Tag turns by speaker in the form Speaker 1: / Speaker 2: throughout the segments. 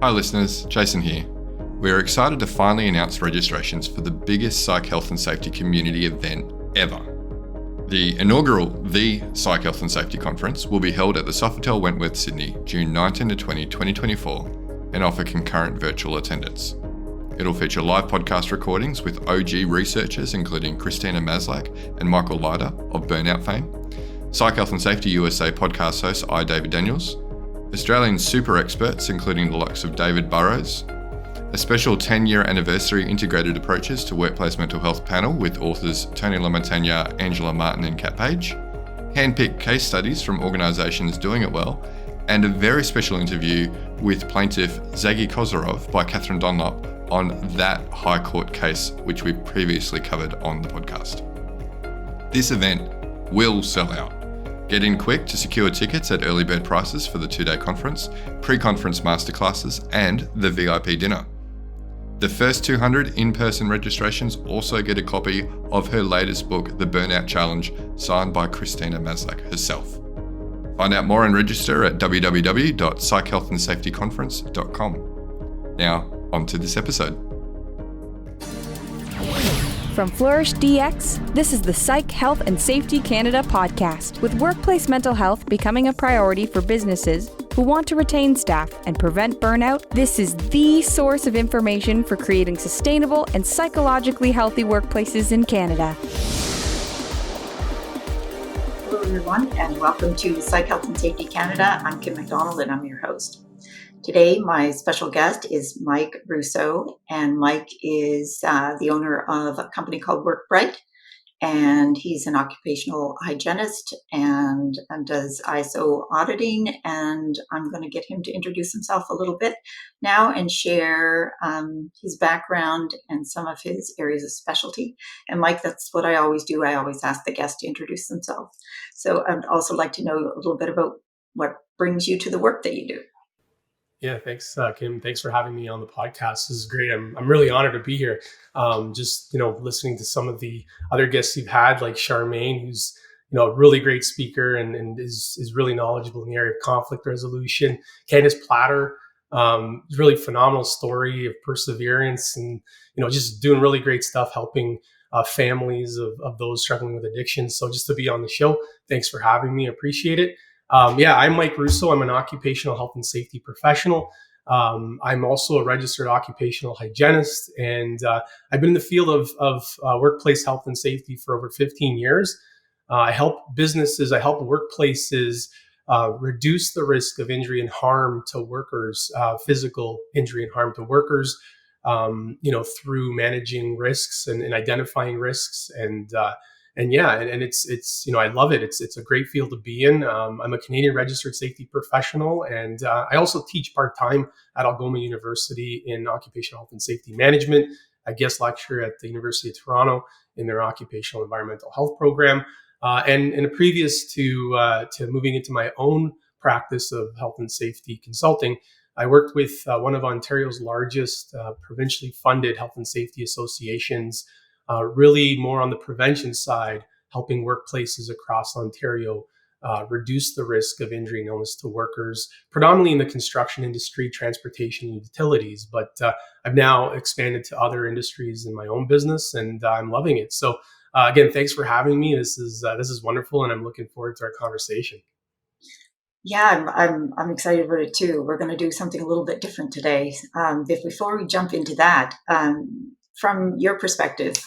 Speaker 1: Hi listeners, Jason here. We are excited to finally announce registrations for the biggest Psych Health and Safety community event ever. The inaugural Psych Health and Safety Conference will be held at the Sofitel Wentworth, Sydney, June 19 to 20, 2024 and offer concurrent virtual attendance. It'll feature live podcast recordings with OG researchers including Christina Maslach and Michael Leiter of Burnout fame, Psych Health and Safety USA podcast host I. David Daniels, Australian super experts including the likes of David Burrows, a special 10-year anniversary integrated approaches to workplace mental health panel with authors Tony LaMontagne, Angela Martin and Kat Page, hand-picked case studies from organisations doing it well, and a very special interview with plaintiff Zaggy Kozarov by Catherine Dunlop on that High Court case which we previously covered on the podcast. This event will sell out. Get in quick to secure tickets at early bird prices for the 2-day conference, pre-conference masterclasses, and the VIP dinner. The first 200 in-person registrations also get a copy of her latest book, The Burnout Challenge, signed by Christina Maslach herself. Find out more and register at www.psychhealthandsafetyconference.com. Now, on to this episode.
Speaker 2: From Flourish DX, this is the Psych Health and Safety Canada podcast, with workplace mental health becoming a priority for businesses who want to retain staff and prevent burnout. This is the source of information for creating sustainable and psychologically healthy workplaces in Canada.
Speaker 3: Hello everyone, and welcome to Psych Health and Safety Canada. I'm Kim MacDonald and I'm your host. Today, my special guest is Mike Russo, and Mike is the owner of a company called WorkBright, and he's an occupational hygienist and does ISO auditing, and I'm going to get him to introduce himself a little bit now and share his background and some of his areas of specialty. And Mike, that's what I always do. I always ask the guest to introduce themselves. So I'd also like to know a little bit about what brings you to the work that you do.
Speaker 4: Yeah, thanks, Kim. Thanks for having me on the podcast. This is great. I'm really honored to be here. Listening to some of the other guests you've had, like Charmaine, who's a really great speaker and is really knowledgeable in the area of conflict resolution. Candace Platter, really phenomenal story of perseverance and just doing really great stuff, helping families of those struggling with addiction. So just to be on the show, thanks for having me. I appreciate it. I'm Mike Russo. I'm an occupational health and safety professional. I'm also a registered occupational hygienist, and I've been in the field of workplace health and safety for over 15 years. I help workplaces reduce the risk of injury and harm to workers, physical injury and harm to workers, through managing risks and identifying risks and it's I love it. It's a great field to be in. I'm a Canadian registered safety professional, and I also teach part-time at Algoma University in occupational health and safety management. I guest lecture at the University of Toronto in their occupational environmental health program. And previous to moving into my own practice of health and safety consulting, I worked with one of Ontario's largest provincially funded health and safety associations, really more on the prevention side, helping workplaces across Ontario reduce the risk of injury and illness to workers, predominantly in the construction industry, transportation, and utilities. But I've now expanded to other industries in my own business, and I'm loving it. So again, thanks for having me. This is wonderful, and I'm looking forward to our conversation.
Speaker 3: Yeah, I'm excited about it too. We're going to do something a little bit different today. Before we jump into that, from your perspective,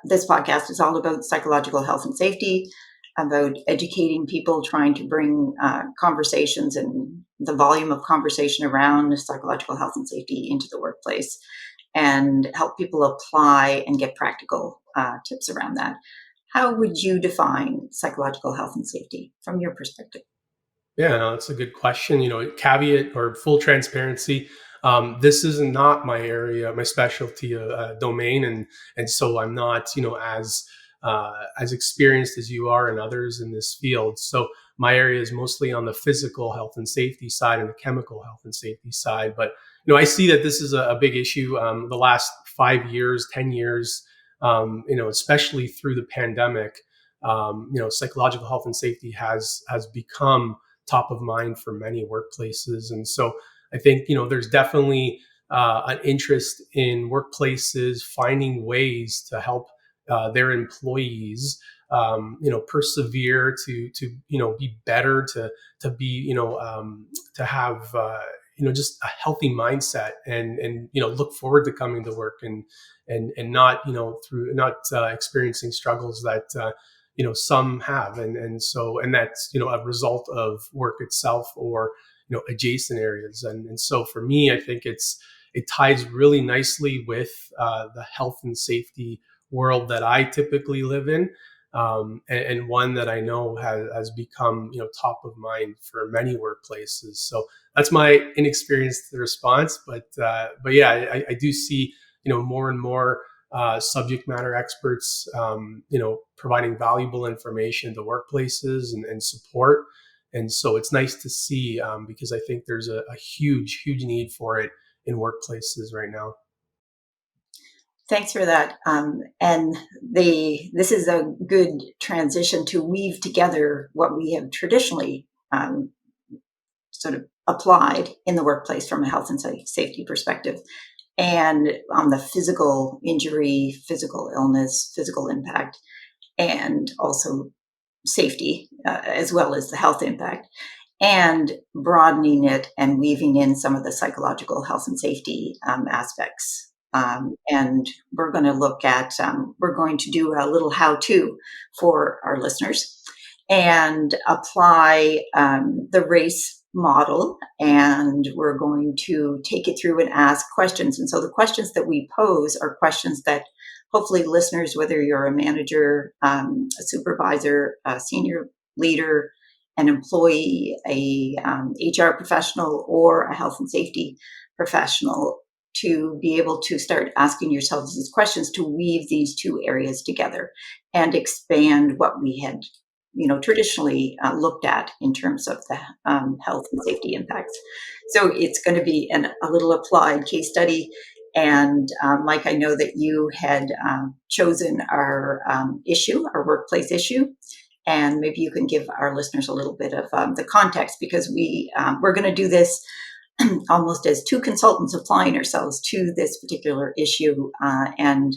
Speaker 3: this podcast is all about psychological health and safety, about educating people, trying to bring conversations and the volume of conversation around psychological health and safety into the workplace, and help people apply and get practical tips around that. How would you define psychological health and safety from your perspective?
Speaker 4: Yeah, no, that's a good question. Caveat or full transparency. This is not my area, my specialty domain, and so I'm not, as experienced as you are and others in this field. So my area is mostly on the physical health and safety side and the chemical health and safety side. But I see that this is a big issue. The last 5 years, 10 years, especially through the pandemic, psychological health and safety has become top of mind for many workplaces, and so I think, there's definitely an interest in workplaces finding ways to help their employees, persevere, to be better, to be, to have, just a healthy mindset, and look forward to coming to work, and not, through not experiencing struggles that some have, and that's a result of work itself, or adjacent areas, and so for me, I think it ties really nicely with the health and safety world that I typically live in, and one that I know has become top of mind for many workplaces. So that's my inexperienced response, but yeah, I do see more and more subject matter experts, providing valuable information to workplaces, and support. And so it's nice to see, because I think there's a huge need for it in workplaces right now.
Speaker 3: Thanks for that. And this is a good transition to weave together what we have traditionally sort of applied in the workplace from a health and safety perspective, and on the physical injury, physical illness, physical impact, and also safety, as well as the health impact, and broadening it and weaving in some of the psychological health and safety aspects. And we're going to look at, we're going to do a little how-to for our listeners and apply the RACE model, and we're going to take it through and ask questions. And so the questions that we pose are questions that hopefully listeners, whether you're a manager, a supervisor, a senior leader, an employee, a HR professional, or a health and safety professional, to be able to start asking yourselves these questions, to weave these two areas together and expand what we had traditionally looked at in terms of the health and safety impacts. So it's going to be a little applied case study. And Mike, I know that you had chosen our issue, our workplace issue, and maybe you can give our listeners a little bit of the context, because we're going to do this almost as two consultants applying ourselves to this particular issue, and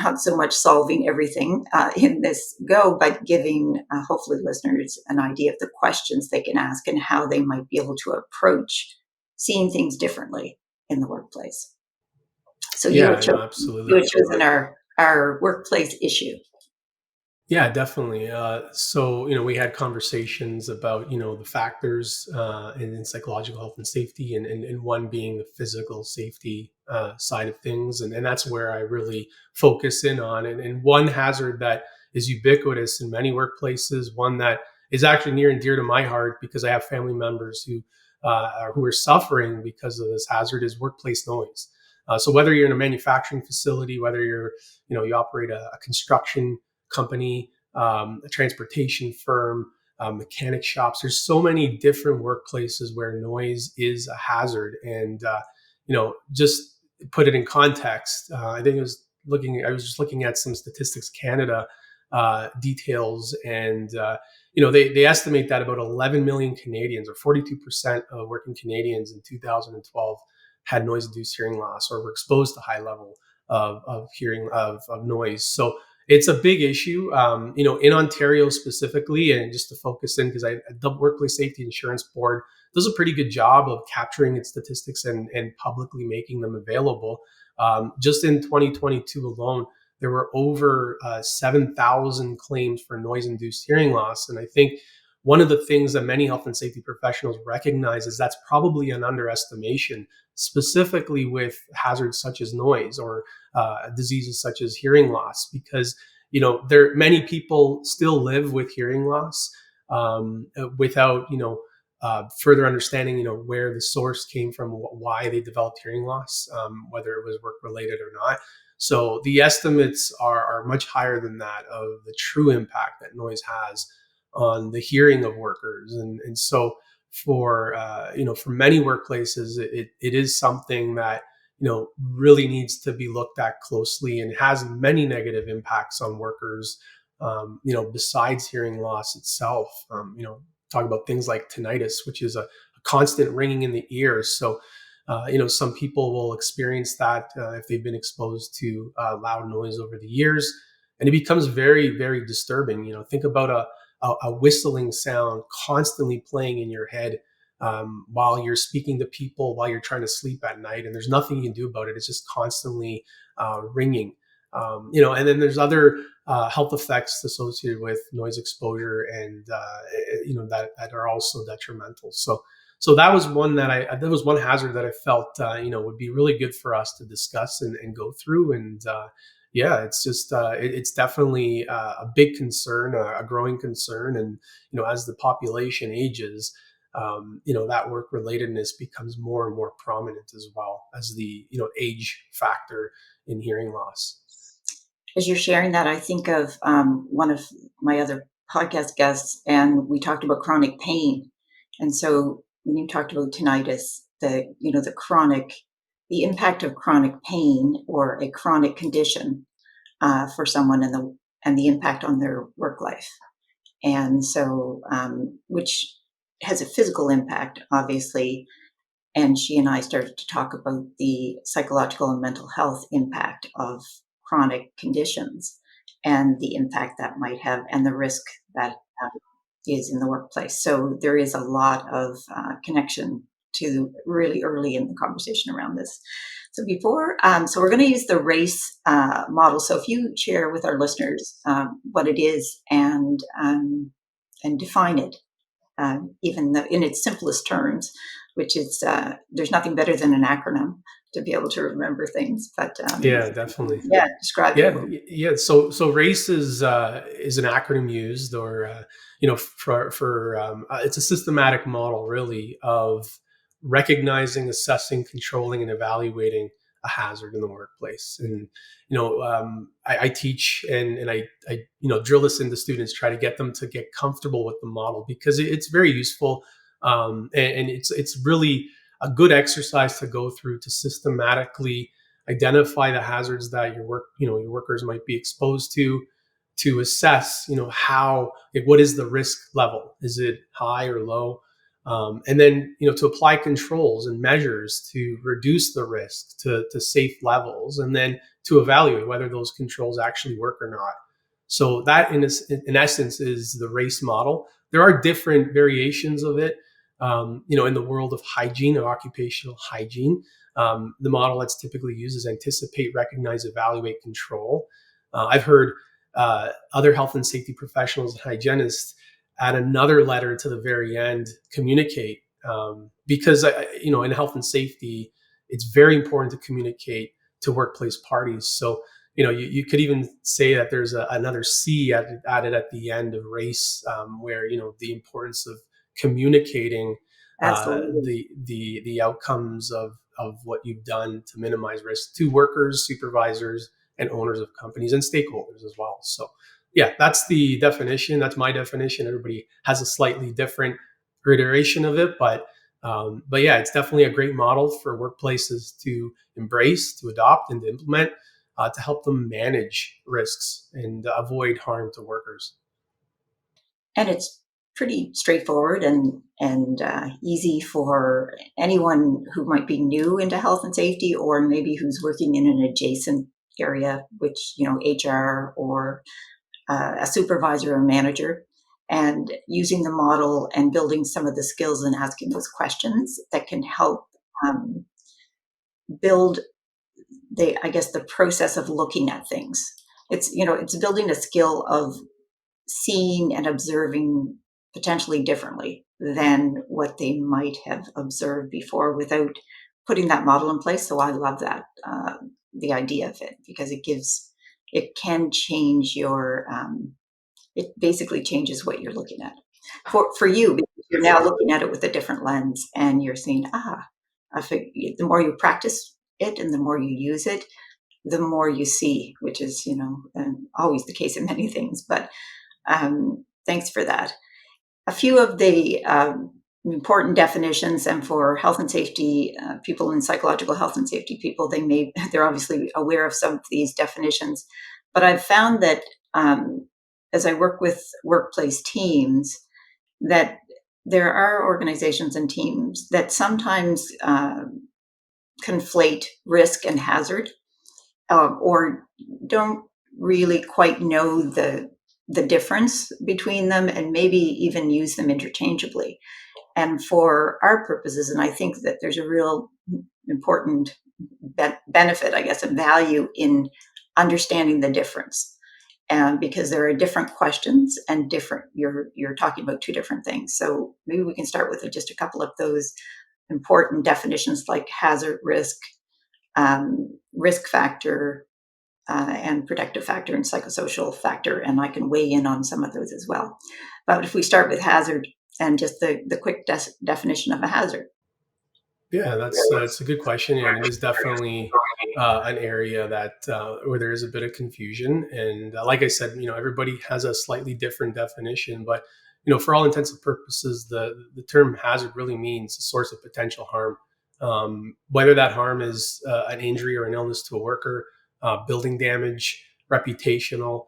Speaker 3: not so much solving everything in this go, but giving hopefully listeners an idea of the questions they can ask and how they might be able to approach seeing things differently in the workplace. So you had chosen our workplace issue.
Speaker 4: Yeah, definitely. So, we had conversations about, the factors in psychological health and safety, and one being the physical safety side of things. And that's where I really focus in on. And one hazard that is ubiquitous in many workplaces, one that is actually near and dear to my heart, because I have family members who are suffering because of this hazard, is workplace noise. So whether you're in a manufacturing facility, whether you operate a construction company, a transportation firm, mechanic shops. There's so many different workplaces where noise is a hazard. And just put it in context. I was just looking at some Statistics Canada details, and they estimate that about 11 million Canadians, or 42% of working Canadians in 2012, had noise-induced hearing loss, or were exposed to high level of hearing of noise. So it's a big issue, in Ontario specifically, and just to focus in, because the Workplace Safety Insurance Board does a pretty good job of capturing its statistics and publicly making them available. Just in 2022 alone, there were over 7,000 claims for noise-induced hearing loss. And I think one of the things that many health and safety professionals recognize is that's probably an underestimation, specifically with hazards such as noise, or diseases such as hearing loss, because many people still live with hearing loss without further understanding where the source came from, why they developed hearing loss, whether it was work related or not. So the estimates are much higher than that, of the true impact that noise has on the hearing of workers. And so for many workplaces, it is something that really needs to be looked at closely, and has many negative impacts on workers, besides hearing loss itself. Talk about things like tinnitus, which is a constant ringing in the ears. So, some people will experience that if they've been exposed to loud noise over the years, and it becomes very, very disturbing. Think about a whistling sound constantly playing in your head while you're speaking to people, while you're trying to sleep at night, and there's nothing you can do about it. It's just constantly ringing. And then there's other health effects associated with noise exposure, and that are also detrimental. So that was one hazard that I felt would be really good for us to discuss and go through. And it's just it's definitely a big concern, a growing concern. And as the population ages, that work relatedness becomes more and more prominent, as well as the age factor in hearing loss.
Speaker 3: As you're sharing that, I think of one of my other podcast guests, and we talked about chronic pain. And so when you talked about tinnitus, the impact of chronic pain or a chronic condition for someone, and the impact on their work life, and so which has a physical impact, obviously. And she and I started to talk about the psychological and mental health impact of chronic conditions and the impact that might have, and the risk that is in the workplace. So there is a lot of connection to really early in the conversation around this. So so we're going to use the RACE model. So if you share with our listeners what it is and define it, even in its simplest terms, which is there's nothing better than an acronym to be able to remember things. But
Speaker 4: yeah, definitely.
Speaker 3: Yeah, describe it.
Speaker 4: Yeah. So RACE is an acronym used, or for it's a systematic model, really, of recognizing, assessing, controlling, and evaluating a hazard in the workplace. And I teach and I drill this into students, try to get them to get comfortable with the model, because it's very useful, and it's really a good exercise to go through to systematically identify the hazards that your workers might be exposed to assess, what is the risk level? Is it high or low? And then, to apply controls and measures to reduce the risk to safe levels, and then to evaluate whether those controls actually work or not. So that, in essence, is the RACE model. There are different variations of it. In the world of hygiene, or occupational hygiene, the model that's typically used is anticipate, recognize, evaluate, control. I've heard other health and safety professionals and hygienists add another letter to the very end, communicate, because in health and safety, it's very important to communicate to workplace parties. So you could even say that there's another C added at the end of RACE, where the importance of communicating the outcomes of what you've done to minimize risk to workers, supervisors, and owners of companies, and stakeholders as well. So yeah, that's the definition. That's my definition. Everybody has a slightly different iteration of it, but yeah, it's definitely a great model for workplaces to embrace, to adopt, and to implement, to help them manage risks and avoid harm to workers.
Speaker 3: And it's pretty straightforward and easy for anyone who might be new into health and safety, or maybe who's working in an adjacent area, which HR or a supervisor or manager, and using the model and building some of the skills and asking those questions that can help build the process of looking at things. It's building a skill of seeing and observing potentially differently than what they might have observed before, without putting that model in place. So I love that, the idea of it, because it can change your, it basically changes what you're looking at. For you, because you're now looking at it with a different lens, and you're seeing, the more you practice it and the more you use it, the more you see, which is, always the case in many things. But thanks for that. A few of the important definitions, and for health and safety people and psychological health and safety people, they're obviously aware of some of these definitions. But I've found that as I work with workplace teams, that there are organizations and teams that sometimes conflate risk and hazard, or don't really quite know the difference between them, and maybe even use them interchangeably. And for our purposes, and I think that there's a real important benefit, I guess, and value in understanding the difference, because there are different questions and you're talking about two different things. So maybe we can start with just a couple of those important definitions, like hazard, risk, risk factor, and protective factor, and psychosocial factor, and I can weigh in on some of those as well. But if we start with hazard and just the quick definition of a hazard.
Speaker 4: Yeah, that's a good question, and it is definitely an area that where there is a bit of confusion. And like I said, everybody has a slightly different definition, but for all intents and purposes, the term hazard really means a source of potential harm. Whether that harm is an injury or an illness to a worker, building damage, reputational.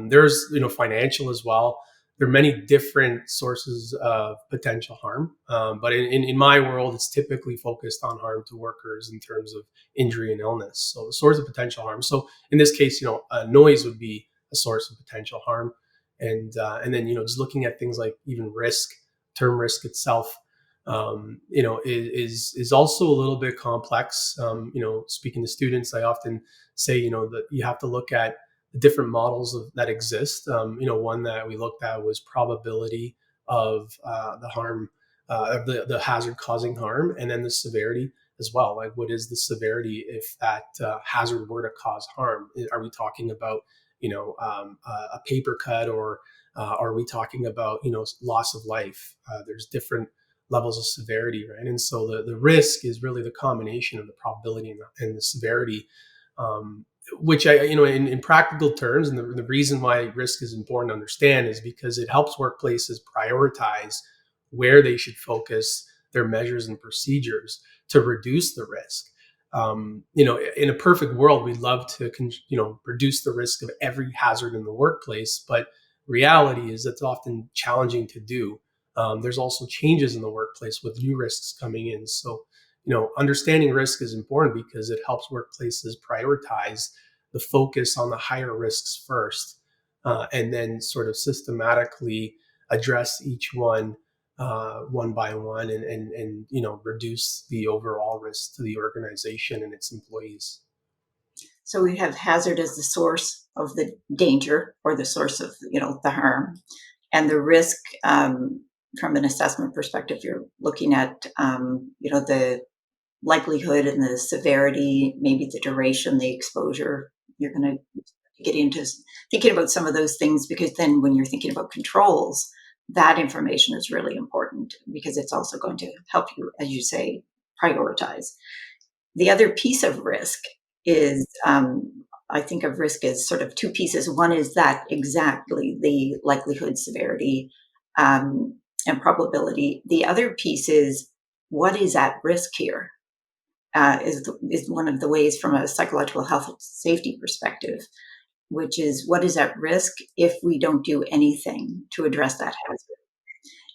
Speaker 4: There's financial as well. There are many different sources of potential harm. But in my world, it's typically focused on harm to workers in terms of injury and illness. So the source of potential harm. So in this case, noise would be a source of potential harm. And then, just looking at things like even risk, term risk itself, is also a little bit complex. Speaking to students, I often say, that you have to look at the different models that exist. One that we looked at was probability of the harm, of the hazard causing harm, and then the severity as well. Like, what is the severity if that hazard were to cause harm? Are we talking about, a paper cut, or are we talking about, loss of life? There's different levels of severity, right? And so the risk is really the combination of the probability and the severity. Which in practical terms, and the reason why risk is important to understand is because it helps workplaces prioritize where they should focus their measures and procedures to reduce the risk. In a perfect world, we'd love to, reduce the risk of every hazard in the workplace, but reality is that's often challenging to do. There's also changes in the workplace with new risks coming in. So understanding risk is important because it helps workplaces prioritize the focus on the higher risks first, and then sort of systematically address each one by one, and reduce the overall risk to the organization and its employees.
Speaker 3: So we have hazard as the source of the danger, or the source of the harm, and the risk. From an assessment perspective, you're looking at the likelihood and the severity, maybe the duration, the exposure. You're going to get into thinking about some of those things, because then when you're thinking about controls, that information is really important, because it's also going to help you, as you say, prioritize. The other piece of risk is, I think of risk as sort of two pieces. One is that exactly the likelihood, severity, and probability. The other piece is, what is at risk here? Is one of the ways from a psychological health and safety perspective, which is, what is at risk if we don't do anything to address that hazard?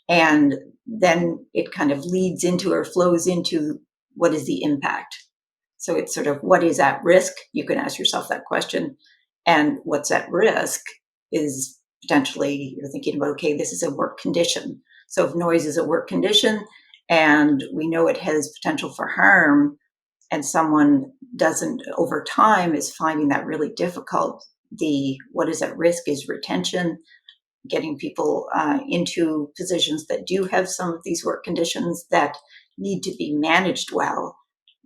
Speaker 3: And then it kind of leads into, or flows into, what is the impact? So it's sort of, what is at risk? You can ask yourself that question. And what's at risk is potentially, you're thinking about, okay, this is a work condition. So if noise is a work condition and we know it has potential for harm, and someone doesn't, over time, is finding that really difficult, what is at risk is retention, getting people into positions that do have some of these work conditions that need to be managed well,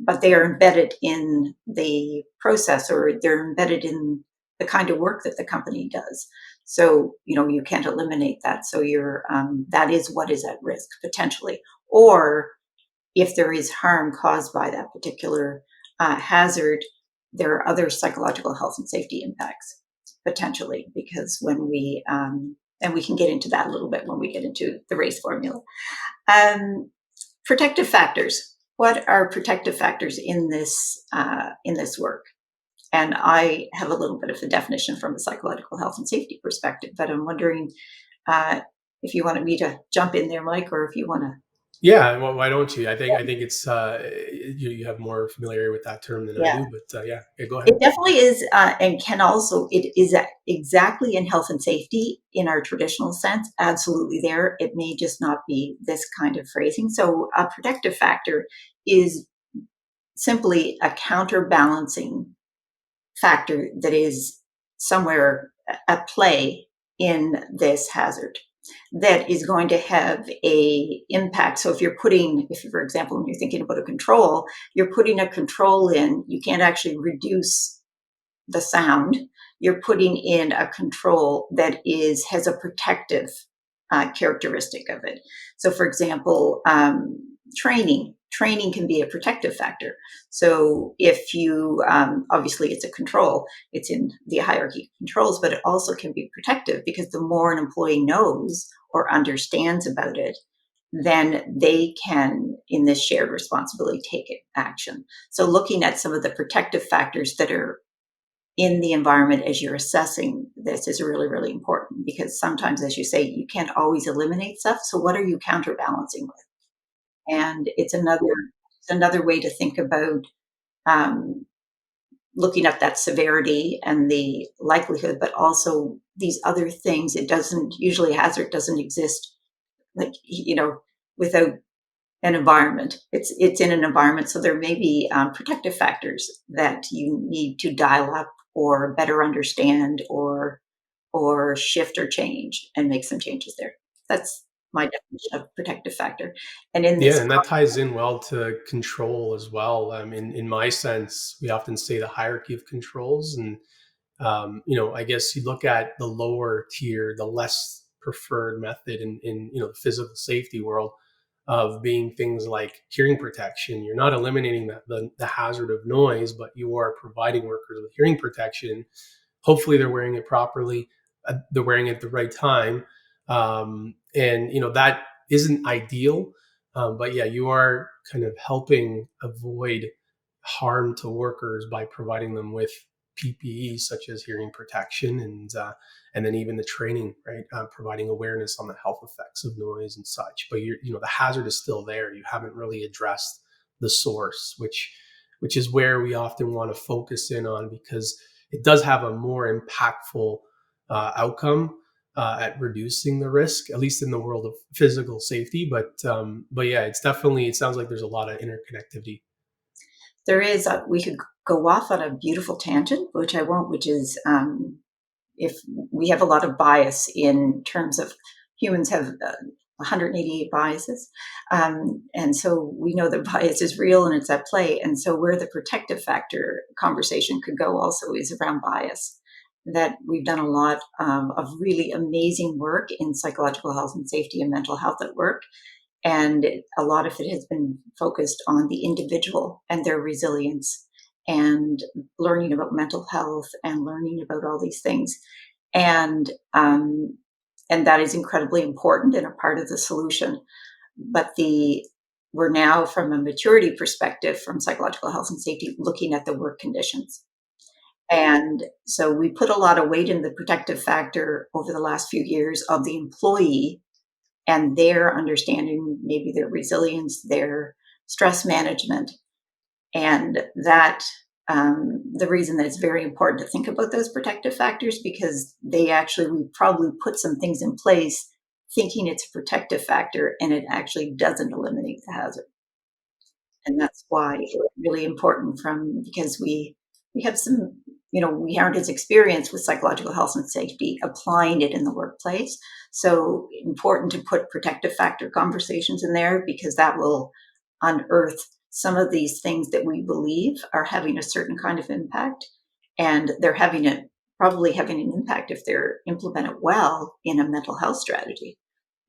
Speaker 3: but they are embedded in the process, or they're embedded in the kind of work that the company does. So, you can't eliminate that. So that is what is at risk potentially. Or if there is harm caused by that particular hazard, there are other psychological health and safety impacts potentially, because when we, and we can get into that a little bit when we get into the RACE formula. Protective factors. What are protective factors in this work? And I have a little bit of a definition from a psychological health and safety perspective, but I'm wondering, if you wanted me to jump in there, Mike, or if you want to.
Speaker 4: Yeah, well, why don't you? I think it's you have more familiarity with that term than I
Speaker 3: Yeah.
Speaker 4: do, but yeah, go ahead.
Speaker 3: It definitely is, and can also, it is exactly in health and safety in our traditional sense, absolutely there. It may just not be this kind of phrasing. So a protective factor is simply a counterbalancing factor that is somewhere at play in this hazard that is going to have a impact. So if for example, when you're thinking about a control, you're putting a control in, you can't actually reduce the sound. You're putting in a control that has a protective characteristic of it. So for example, training can be a protective factor. So if you obviously it's a control, it's in the hierarchy of controls, but it also can be protective because the more an employee knows or understands about it, then they can, in this shared responsibility, take action. So looking at some of the protective factors that are in the environment as you're assessing this is really, really important, because sometimes, as you say, you can't always eliminate stuff. So what are you counterbalancing with? And it's another way to think about um, looking at that severity and the likelihood, but also these other things. It doesn't usually, hazard doesn't exist like, without an environment. It's in an environment, so there may be protective factors that you need to dial up or better understand or shift or change and make some changes there. That's my definition of protective factor. And in
Speaker 4: Yeah,
Speaker 3: this,
Speaker 4: and that ties in well to control as well. In my sense, we often say the hierarchy of controls, and I guess you look at the lower tier, the less preferred method in the physical safety world of being things like hearing protection. You're not eliminating the hazard of noise, but you are providing workers with hearing protection. Hopefully, they're wearing it properly. They're wearing it at the right time, and that isn't ideal. But yeah, you are kind of helping avoid harm to workers by providing them with PPE such as hearing protection and then even the training, right? Providing awareness on the health effects of noise and such. But the hazard is still there. You haven't really addressed the source, which is where we often want to focus in on, because it does have a more impactful outcome at reducing the risk, at least in the world of physical safety. But yeah, it sounds like there's a lot of interconnectivity.
Speaker 3: there is we could go off on a beautiful tangent, which I won't, which is if we have a lot of bias in terms of humans have 188 biases. And so we know that bias is real and it's at play. And so where the protective factor conversation could go also is around bias. That we've done a lot of really amazing work in psychological health and safety and mental health at work. And a lot of it has been focused on the individual and their resilience and learning about mental health and learning about all these things. And that is incredibly important and a part of the solution. But we're now, from a maturity perspective, from psychological health and safety, looking at the work conditions. And so we put a lot of weight in the protective factor over the last few years of the employee and their understanding, maybe their resilience, their stress management. And that the reason that it's very important to think about those protective factors, because we probably put some things in place thinking it's a protective factor, and it actually doesn't eliminate the hazard. And that's why it's really important, because we have some, we aren't as experienced with psychological health and safety applying it in the workplace. So important to put protective factor conversations in there, because that will unearth some of these things that we believe are having a certain kind of impact. And they're probably having an impact if they're implemented well in a mental health strategy,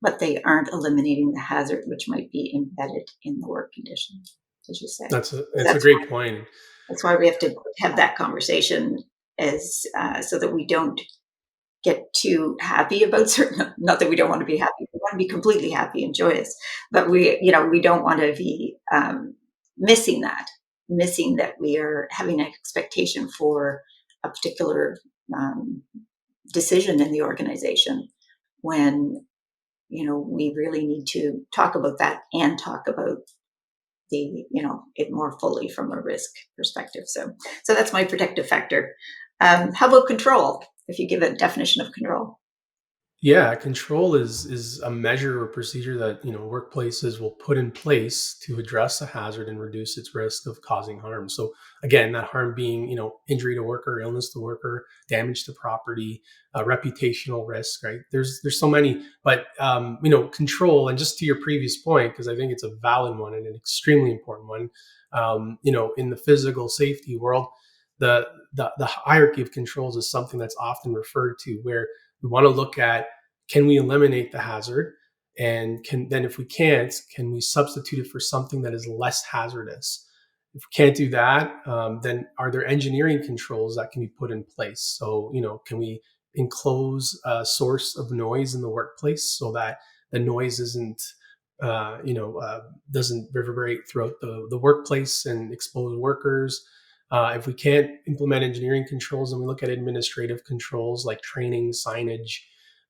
Speaker 3: but they aren't eliminating the hazard, which might be embedded in the work condition, as you say.
Speaker 4: That's a great point.
Speaker 3: That's why we have to have that conversation so that we don't get too happy about certain, not that we don't want to be happy, we want to be completely happy and joyous, but we don't want to be missing that we are having an expectation for a particular decision in the organization when we really need to talk about that and talk about it more fully from a risk perspective. So that's my protective factor. How about control? If you give a definition of control.
Speaker 4: Yeah, control is a measure or procedure that workplaces will put in place to address a hazard and reduce its risk of causing harm. So again, that harm being injury to worker, illness to worker, damage to property, reputational risk. Right? There's so many, but control. And just to your previous point, because I think it's a valid one and an extremely important one. In the physical safety world, the hierarchy of controls is something that's often referred to where we want to look at, can we eliminate the hazard? And if we can't, can we substitute it for something that is less hazardous? If we can't do that, then are there engineering controls that can be put in place? So, can we enclose a source of noise in the workplace so that the noise doesn't reverberate throughout the workplace and expose workers? If we can't implement engineering controls, then we look at administrative controls like training, signage,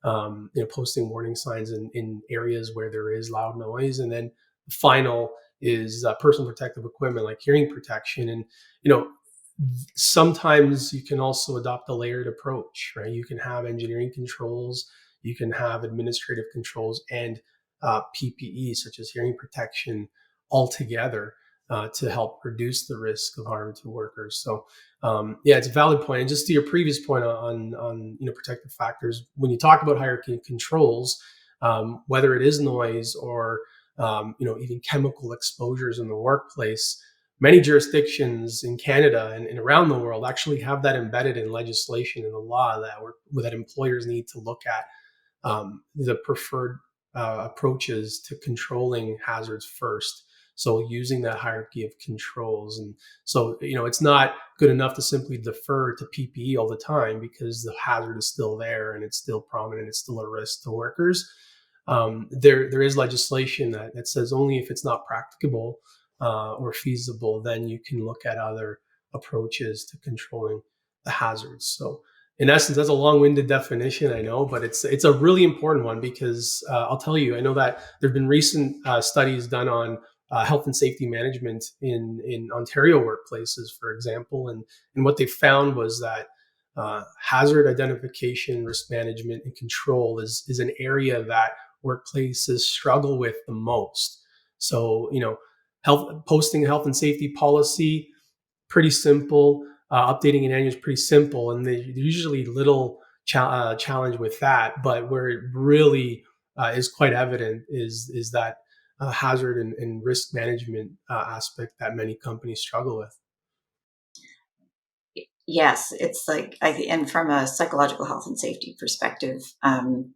Speaker 4: posting warning signs in areas where there is loud noise. And then the final is personal protective equipment like hearing protection. And, sometimes you can also adopt a layered approach, right? You can have engineering controls, you can have administrative controls and PPE, such as hearing protection, all together. To help reduce the risk of harm to workers. So, it's a valid point. And just to your previous point on protective factors, when you talk about hierarchy and controls, whether it is noise or even chemical exposures in the workplace, many jurisdictions in Canada and around the world actually have that embedded in legislation and the law that employers need to look at the preferred approaches to controlling hazards first. So using that hierarchy of controls. And so, it's not good enough to simply defer to PPE all the time because the hazard is still there and it's still prominent. It's still a risk to workers. There is legislation that says only if it's not practicable or feasible, then you can look at other approaches to controlling the hazards. So in essence, that's a long-winded definition, I know, but it's a really important one because I'll tell you, I know that there have been recent studies done on health and safety management in Ontario workplaces, for example. And what they found was that hazard identification, risk management, and control is an area that workplaces struggle with the most. So, posting health and safety policy, pretty simple. Updating an annual is pretty simple. And there's usually little challenge with that. But where it really is quite evident is that hazard and risk management aspect that many companies struggle with.
Speaker 3: Yes, it's like and from a psychological health and safety perspective, from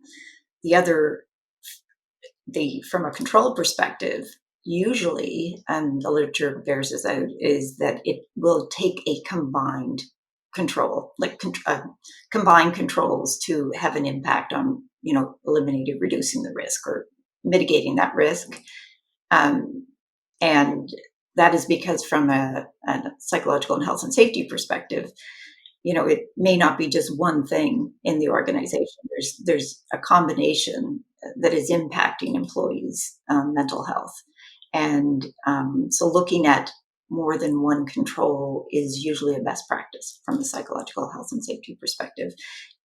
Speaker 3: a control perspective, usually, and the literature bears this out, is that it will take a combined control, combined controls to have an impact on, eliminating, reducing the risk or mitigating that risk. And that is because from a psychological and health and safety perspective, it may not be just one thing in the organization. There's a combination that is impacting employees' mental health. And so looking at more than one control is usually a best practice from the psychological health and safety perspective.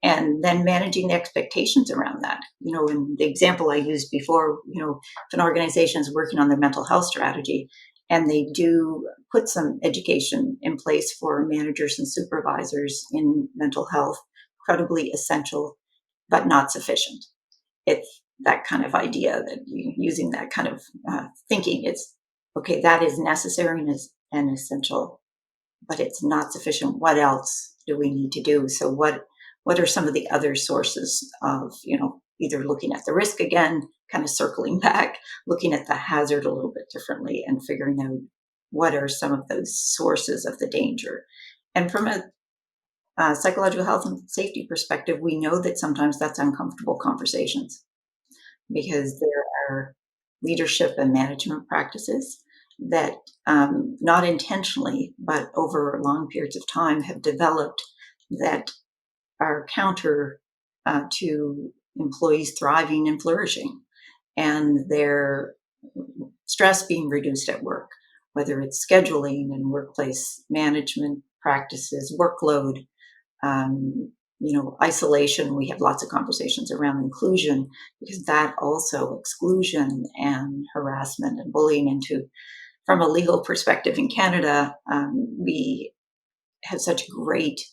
Speaker 3: And then managing the expectations around that. In the example I used before, if an organization is working on their mental health strategy and they do put some education in place for managers and supervisors in mental health, incredibly essential, but not sufficient. It's that kind of idea that using that kind of thinking, it's okay, that is necessary and essential, but it's not sufficient. What else do we need to do? So what are some of the other sources of, either looking at the risk again, kind of circling back, looking at the hazard a little bit differently and figuring out what are some of those sources of the danger. And from a psychological health and safety perspective, we know that sometimes that's uncomfortable conversations because there are leadership and management practices that not intentionally, but over long periods of time have developed that are counter to employees thriving and flourishing. and their stress being reduced at work, whether it's scheduling and workplace management practices, workload, isolation. We have lots of conversations around inclusion, because that also exclusion and harassment and bullying from a legal perspective in Canada, we have such great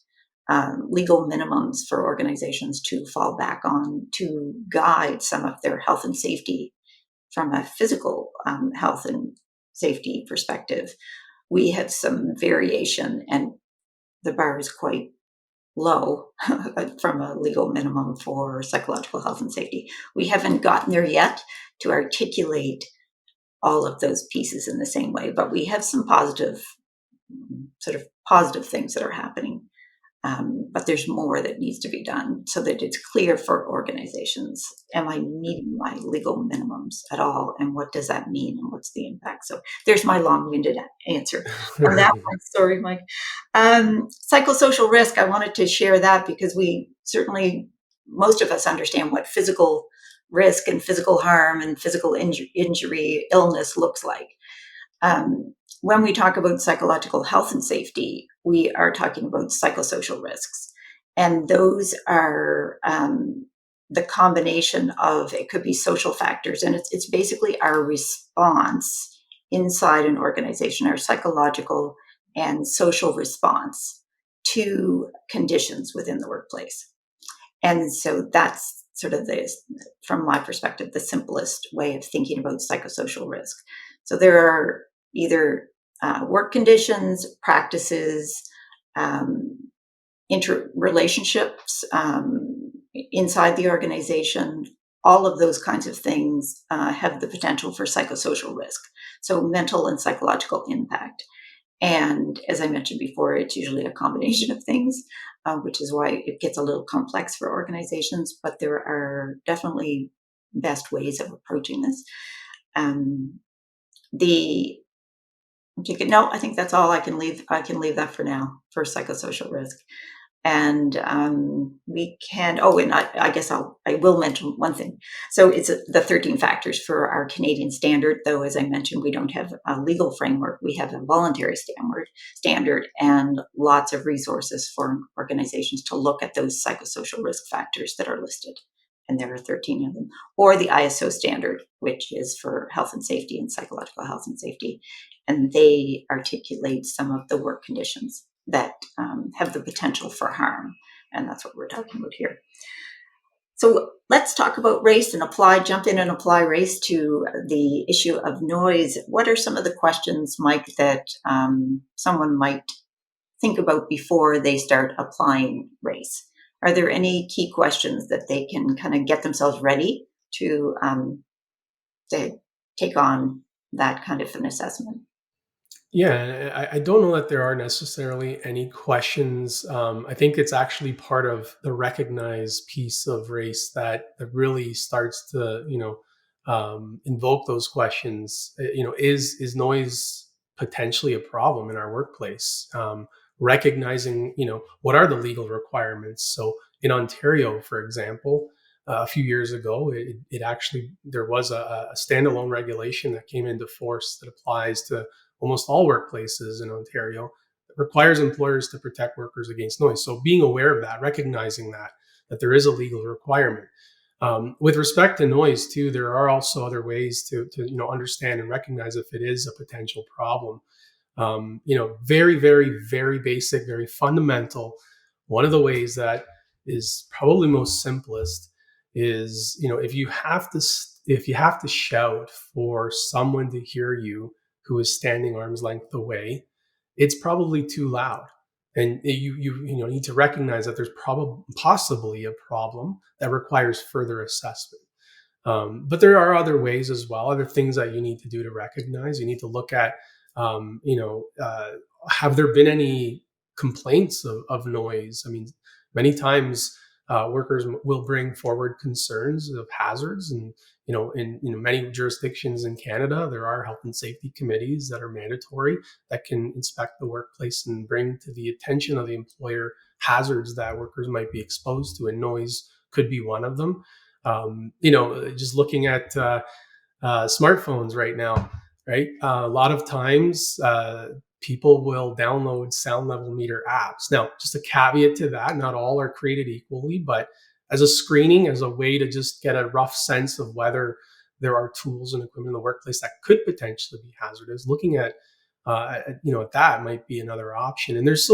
Speaker 3: legal minimums for organizations to fall back on to guide some of their health and safety from a physical health and safety perspective. We have some variation, and the bar is quite low from a legal minimum for psychological health and safety. We haven't gotten there yet to articulate all of those pieces in the same way, but we have some positive things that are happening. But there's more that needs to be done so that it's clear for organizations. Am I meeting my legal minimums at all? And what does that mean? And what's the impact? So there's my long-winded answer on that one. Sorry, Mike. Psychosocial risk, I wanted to share that because most of us understand what physical risk and physical harm and physical injury, illness looks like. When we talk about psychological health and safety, we are talking about psychosocial risks. And those are the combination of, it could be social factors, and it's basically our response inside an organization, our psychological and social response to conditions within the workplace. And so that's sort of from my perspective, the simplest way of thinking about psychosocial risk. So there are either work conditions, practices, interrelationships inside the organization. All of those kinds of things have the potential for psychosocial risk. So mental and psychological impact. And as I mentioned before, it's usually a combination of things, which is why it gets a little complex for organizations, but there are definitely best ways of approaching this. I think that's all I can leave. I can leave that for now for psychosocial risk. And we can, I guess I will mention one thing. So it's the 13 factors for our Canadian standard, though, as I mentioned, we don't have a legal framework. We have a voluntary standard and lots of resources for organizations to look at those psychosocial risk factors that are listed. And there are 13 of them, or the ISO standard, which is for health and safety and psychological health and safety. And they articulate some of the work conditions that have the potential for harm. And that's what we're talking about here. So let's talk about race and jump in and apply race to the issue of noise. What are some of the questions, Mike, that someone might think about before they start applying race? Are there any key questions that they can kind of get themselves ready to take on that kind of an assessment?
Speaker 4: Yeah, I don't know that there are necessarily any questions. I think it's actually part of the recognized piece of race that really starts to, invoke those questions. Is noise potentially a problem in our workplace? Recognizing, what are the legal requirements? So in Ontario, for example, a few years ago, there was a standalone regulation that came into force that applies to almost all workplaces in Ontario. It requires employers to protect workers against noise. So being aware of that, recognizing that there is a legal requirement. With respect to noise too, there are also other ways to understand and recognize if it is a potential problem. Very, very, very basic, very fundamental. One of the ways that is probably most simplest is, if you have to shout for someone to hear you who is standing arm's length away, it's probably too loud. And you need to recognize that there's possibly a problem that requires further assessment. But there are other ways as well, other things that you need to do to recognize. You need to look at, have there been any complaints of noise? I mean, many times workers will bring forward concerns of hazards, and in many jurisdictions in Canada, there are health and safety committees that are mandatory that can inspect the workplace and bring to the attention of the employer hazards that workers might be exposed to, and noise could be one of them. Just looking at smartphones right now, right? A lot of times, people will download sound level meter apps. Now, just a caveat to that, not all are created equally, but as a screening, as a way to just get a rough sense of whether there are tools and equipment in the workplace that could potentially be hazardous, looking at that might be another option. And there's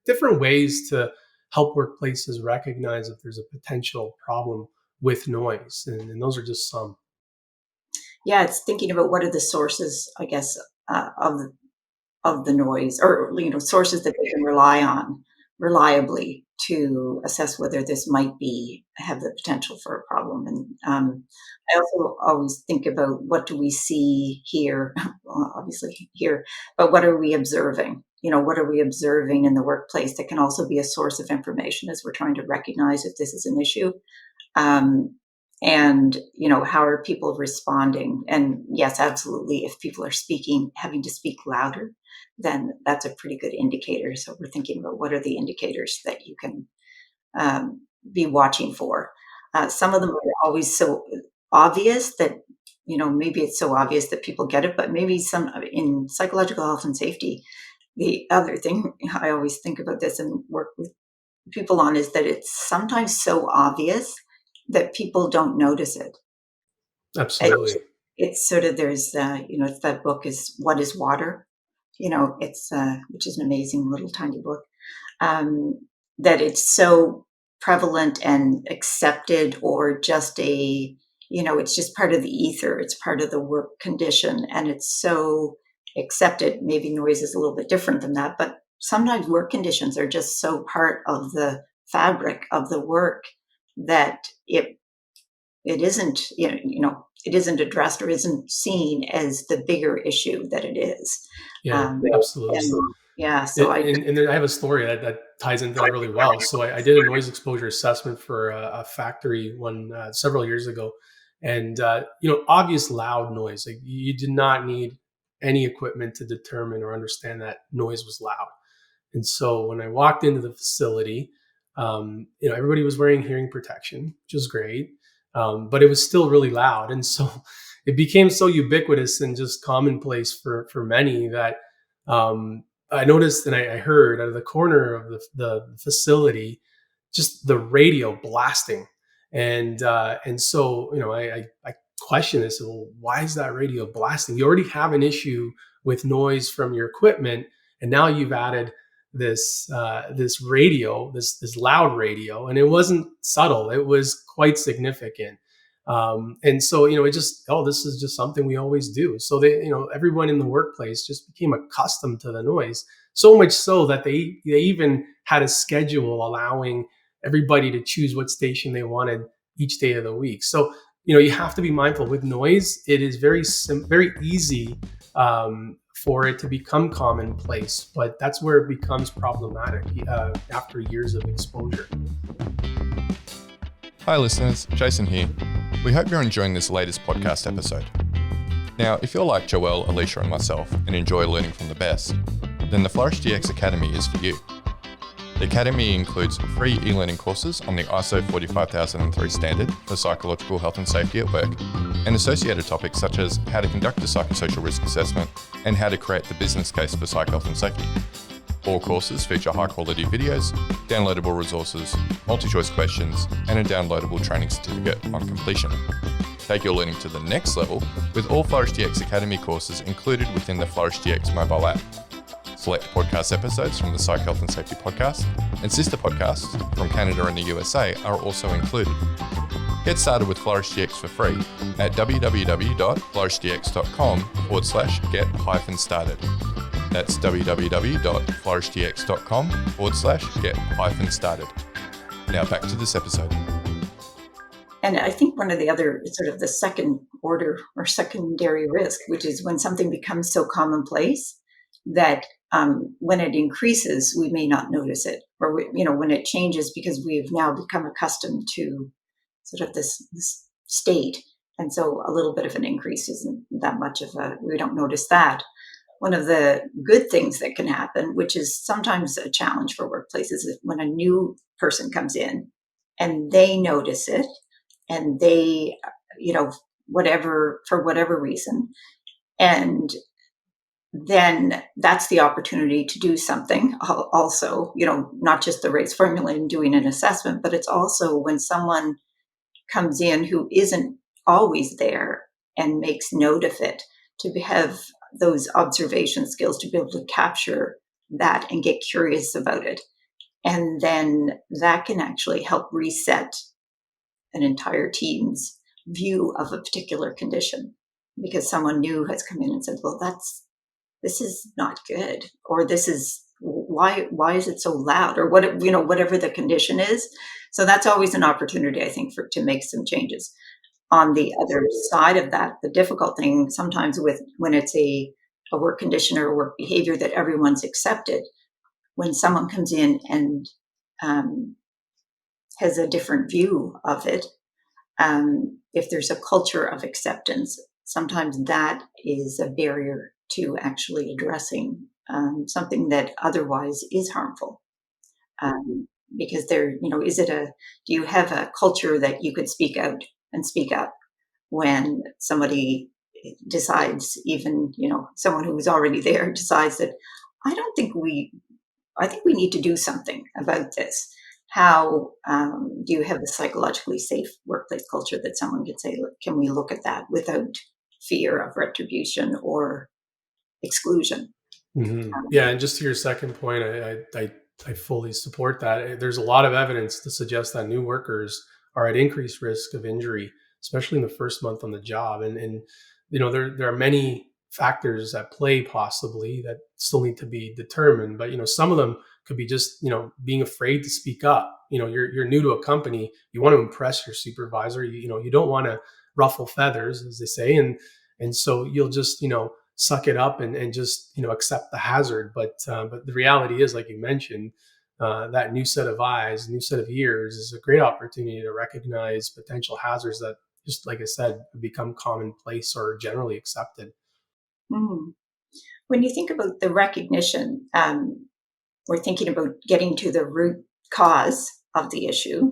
Speaker 4: different ways to help workplaces recognize if there's a potential problem with noise, and those are just some.
Speaker 3: Yeah, it's thinking about what are the sources, I guess, of the noise, or sources that they can rely on reliably to assess whether this might have the potential for a problem. And I also always think about what do we see here, well, obviously here, but what are we observing? What are we observing in the workplace that can also be a source of information as we're trying to recognize if this is an issue. And how are people responding? And yes, absolutely, if people are having to speak louder, then that's a pretty good indicator. So we're thinking about what are the indicators that you can be watching for. Some of them are always so obvious that maybe it's so obvious that people get it, but maybe some in psychological health and safety, the other thing I always think about this and work with people on is that it's sometimes so obvious that people don't notice it.
Speaker 4: Absolutely.
Speaker 3: It's sort of, there's, it's that book is What is Water? It's, which is an amazing little tiny book, that it's so prevalent and accepted, or just it's just part of the ether. It's part of the work condition, and it's so accepted. Maybe noise is a little bit different than that, but sometimes work conditions are just so part of the fabric of the work that it isn't, it isn't addressed or isn't seen as the bigger issue that it is.
Speaker 4: Yeah, absolutely.
Speaker 3: So
Speaker 4: I have a story that ties into that really well. So I did a noise exposure assessment for a factory several years ago, and obvious loud noise. Like, you did not need any equipment to determine or understand that noise was loud. And so when I walked into the facility, everybody was wearing hearing protection, which was great, but it was still really loud. And so it became so ubiquitous and just commonplace for many that I noticed, and I heard out of the corner of the facility, just the radio blasting. And so, I questioned this. Well, why is that radio blasting? You already have an issue with noise from your equipment, and now you've added this radio, this loud radio, and it wasn't subtle. It was quite significant. And so, it just, this is just something we always do. So everyone in the workplace just became accustomed to the noise, so much so that they even had a schedule allowing everybody to choose what station they wanted each day of the week. So, you have to be mindful with noise. It is very easy for it to become commonplace, but that's where it becomes problematic after years of exposure.
Speaker 1: Hi listeners, Jason here. We hope you're enjoying this latest podcast episode. Now, if you're like Joelle, Alicia and myself and enjoy learning from the best, then the Flourish DX Academy is for you. The Academy includes free e-learning courses on the ISO 45003 standard for psychological health and safety at work, and associated topics such as how to conduct a psychosocial risk assessment and how to create the business case for psych health and safety. All courses feature high-quality videos, downloadable resources, multi-choice questions, and a downloadable training certificate on completion. Take your learning to the next level with all Flourish DX Academy courses included within the Flourish DX mobile app. Select podcast episodes from the Psych Health and Safety podcast and sister podcasts from Canada and the USA are also included. Get started with Flourish DX for free at www.flourishdx.com/get-started. That's www.flourishdx.com/get-started. Now back to this episode.
Speaker 3: And I think one of the other sort of the second order or secondary risk, which is when something becomes so commonplace that when it increases, we may not notice it, or when it changes because we've now become accustomed to sort of this state, and so a little bit of an increase isn't that much we don't notice that. One of the good things that can happen, which is sometimes a challenge for workplaces, is when a new person comes in and they notice it, and they, for whatever reason. And then that's the opportunity to do something also, not just the race formula and doing an assessment, but it's also when someone comes in who isn't always there and makes note of it, to have those observation skills to be able to capture that and get curious about it. And then that can actually help reset an entire team's view of a particular condition, because someone new has come in and said, well, this is not good, or this is why is it so loud, or whatever the condition is. So that's always an opportunity, I think, to make some changes. On the other side of that, the difficult thing sometimes when it's a work condition or a work behavior that everyone's accepted, when someone comes in and has a different view of it, if there's a culture of acceptance, sometimes that is a barrier to actually addressing something that otherwise is harmful. Because do you have a culture that you could speak out and speak up when somebody decides, even, someone who is already there decides that I think we need to do something about this. How do you have a psychologically safe workplace culture that someone could say, look, can we look at that without fear of retribution or exclusion?
Speaker 4: Mm-hmm. Yeah, and just to your second point, I fully support that. There's a lot of evidence to suggest that new workers are at increased risk of injury, especially in the first month on the job. And there are many factors at play possibly that still need to be determined. But some of them could be just being afraid to speak up. You're new to a company, you want to impress your supervisor. You don't want to ruffle feathers, as they say, and so you'll just suck it up and just accept the hazard. But the reality is, like you mentioned, that new set of eyes, new set of ears is a great opportunity to recognize potential hazards that, just like I said, become commonplace or generally accepted.
Speaker 3: Mm. When you think about the recognition, we're thinking about getting to the root cause of the issue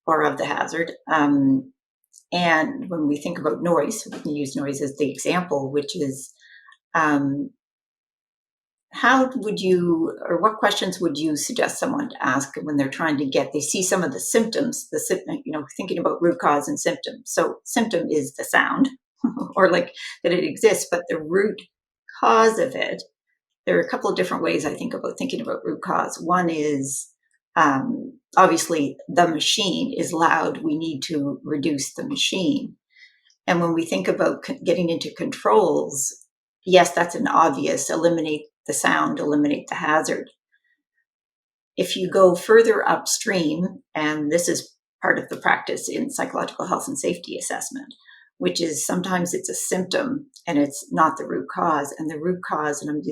Speaker 3: or of the hazard. And when we think about noise, we can use noise as the example, which is what questions would you suggest someone to ask when they're trying to they see some of the symptoms, thinking about root cause and symptom. So symptom is the sound or like that it exists, but the root cause of it, there are a couple of different ways I think about thinking about root cause. One is obviously the machine is loud. We need to reduce the machine. And when we think about getting into controls, yes, that's an obvious, eliminate the sound, eliminate the hazard. If you go further upstream, and this is part of the practice in psychological health and safety assessment, which is sometimes it's a symptom and it's not the root cause. And the root cause, and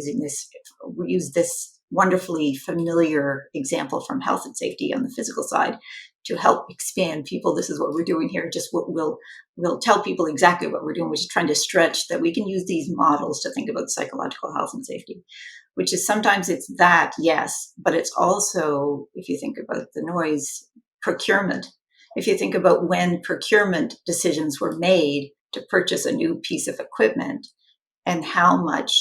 Speaker 3: we use this wonderfully familiar example from health and safety on the physical side to help expand people. This is what we're doing here. Just what we'll tell people exactly what we're doing, which is trying to stretch that we can use these models to think about psychological health and safety, which is sometimes it's that, yes, but it's also, if you think about the noise, procurement. If you think about when procurement decisions were made to purchase a new piece of equipment and how much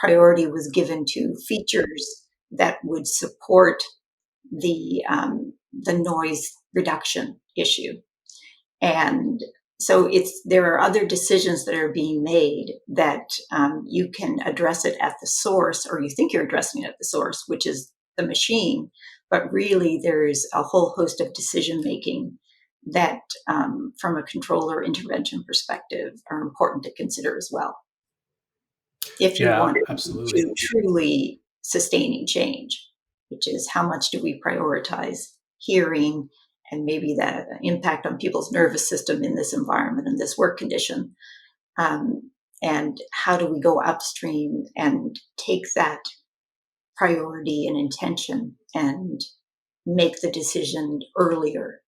Speaker 3: priority was given to features that would support the noise reduction issue. And so there are other decisions that are being made that you can address it at the source, or you think you're addressing it at the source, which is the machine. But really, there's a whole host of decision making that, from a controller intervention perspective, are important to consider as well. If you want to truly sustaining change, which is how much do we prioritize hearing and maybe that impact on people's nervous system in this environment, in this work condition, and how do we go upstream and take that priority and intention and make the decision earlier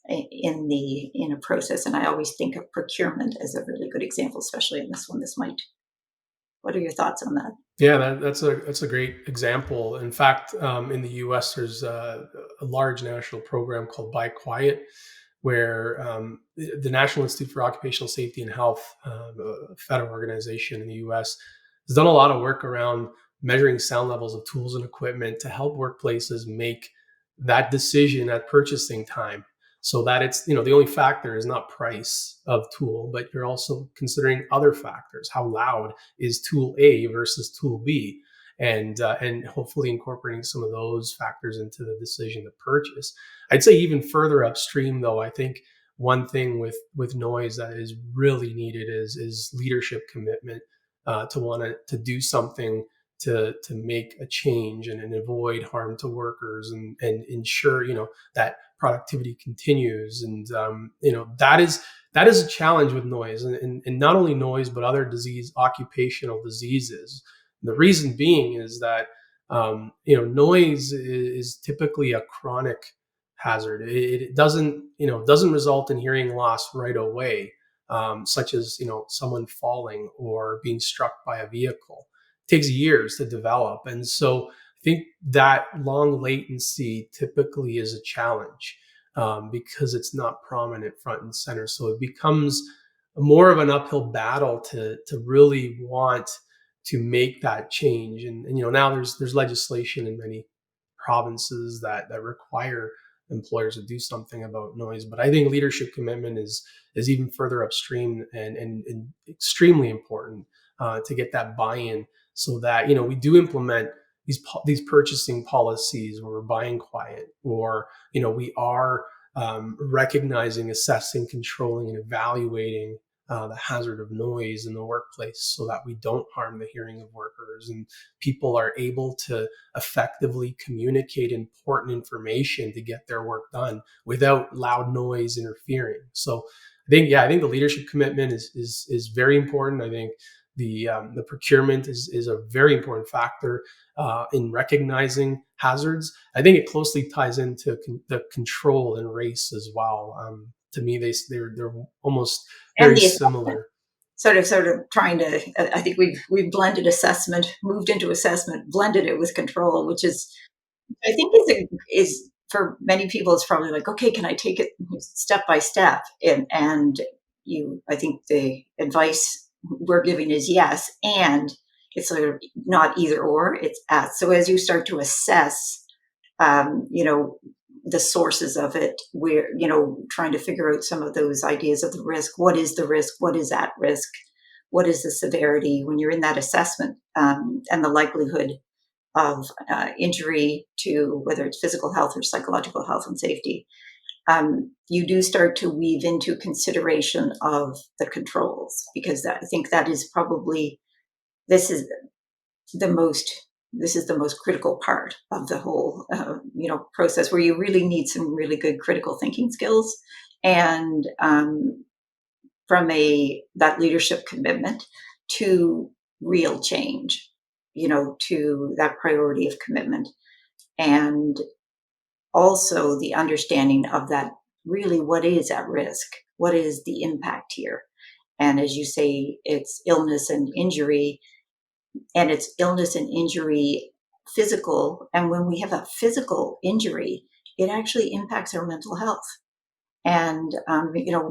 Speaker 3: in a process. And I always think of procurement as a really good example, especially in this one. What are your thoughts on that?
Speaker 4: Yeah, that's a great example. In fact, in the U.S., there's a large national program called Buy Quiet where the National Institute for Occupational Safety and Health, a federal organization in the U.S., has done a lot of work around measuring sound levels of tools and equipment to help workplaces make that decision at purchasing time, so that it's, the only factor is not price of tool, but you're also considering other factors. How loud is tool A versus tool B? And hopefully incorporating some of those factors into the decision to purchase. I'd say even further upstream, though, I think one thing with noise that is really needed is leadership commitment, to want to do something to make a change and avoid harm to workers, and ensure that productivity continues. And that is a challenge with noise, and not only noise but other occupational diseases. The reason being is that noise is typically a chronic hazard. It doesn't result in hearing loss right away, such as someone falling or being struck by a vehicle. It takes years to develop, and so I think that long latency typically is a challenge, because it's not prominent front and center. So it becomes more of an uphill battle to really want to make that change. And now there's legislation in many provinces that require employers to do something about noise. But I think leadership commitment is even further upstream and extremely important, to get that buy-in, so that we do implement these purchasing policies where we're buying quiet, or we are recognizing, assessing, controlling, and evaluating the hazard of noise in the workplace, so that we don't harm the hearing of workers, and people are able to effectively communicate important information to get their work done without loud noise interfering. So I think the leadership commitment is very important. I think the procurement is a very important factor in recognizing hazards. I think it closely ties into the control and race as well. To me, they're almost very similar.
Speaker 3: Sort of trying to. I think we've blended assessment, moved into assessment, blended it with control, which is, I think, is for many people, it's probably like, okay, can I take it step by step? And I think the advice we're giving is yes, and it's sort of not either or. It's at. So as you start to assess, the sources of it, we're trying to figure out some of those ideas of the risk. What is the risk? What is at risk? What is the severity when you're in that assessment, and the likelihood of injury to whether it's physical health or psychological health and safety? You do start to weave into consideration of the controls, because I think that is probably this is the most critical part of the whole process, where you really need some really good critical thinking skills, and from that leadership commitment to real change, to that priority of commitment, and also the understanding of that, really what is at risk, what is the impact here. And as you say, it's illness and injury, and it's illness and injury physical. And when we have a physical injury, it actually impacts our mental health. And,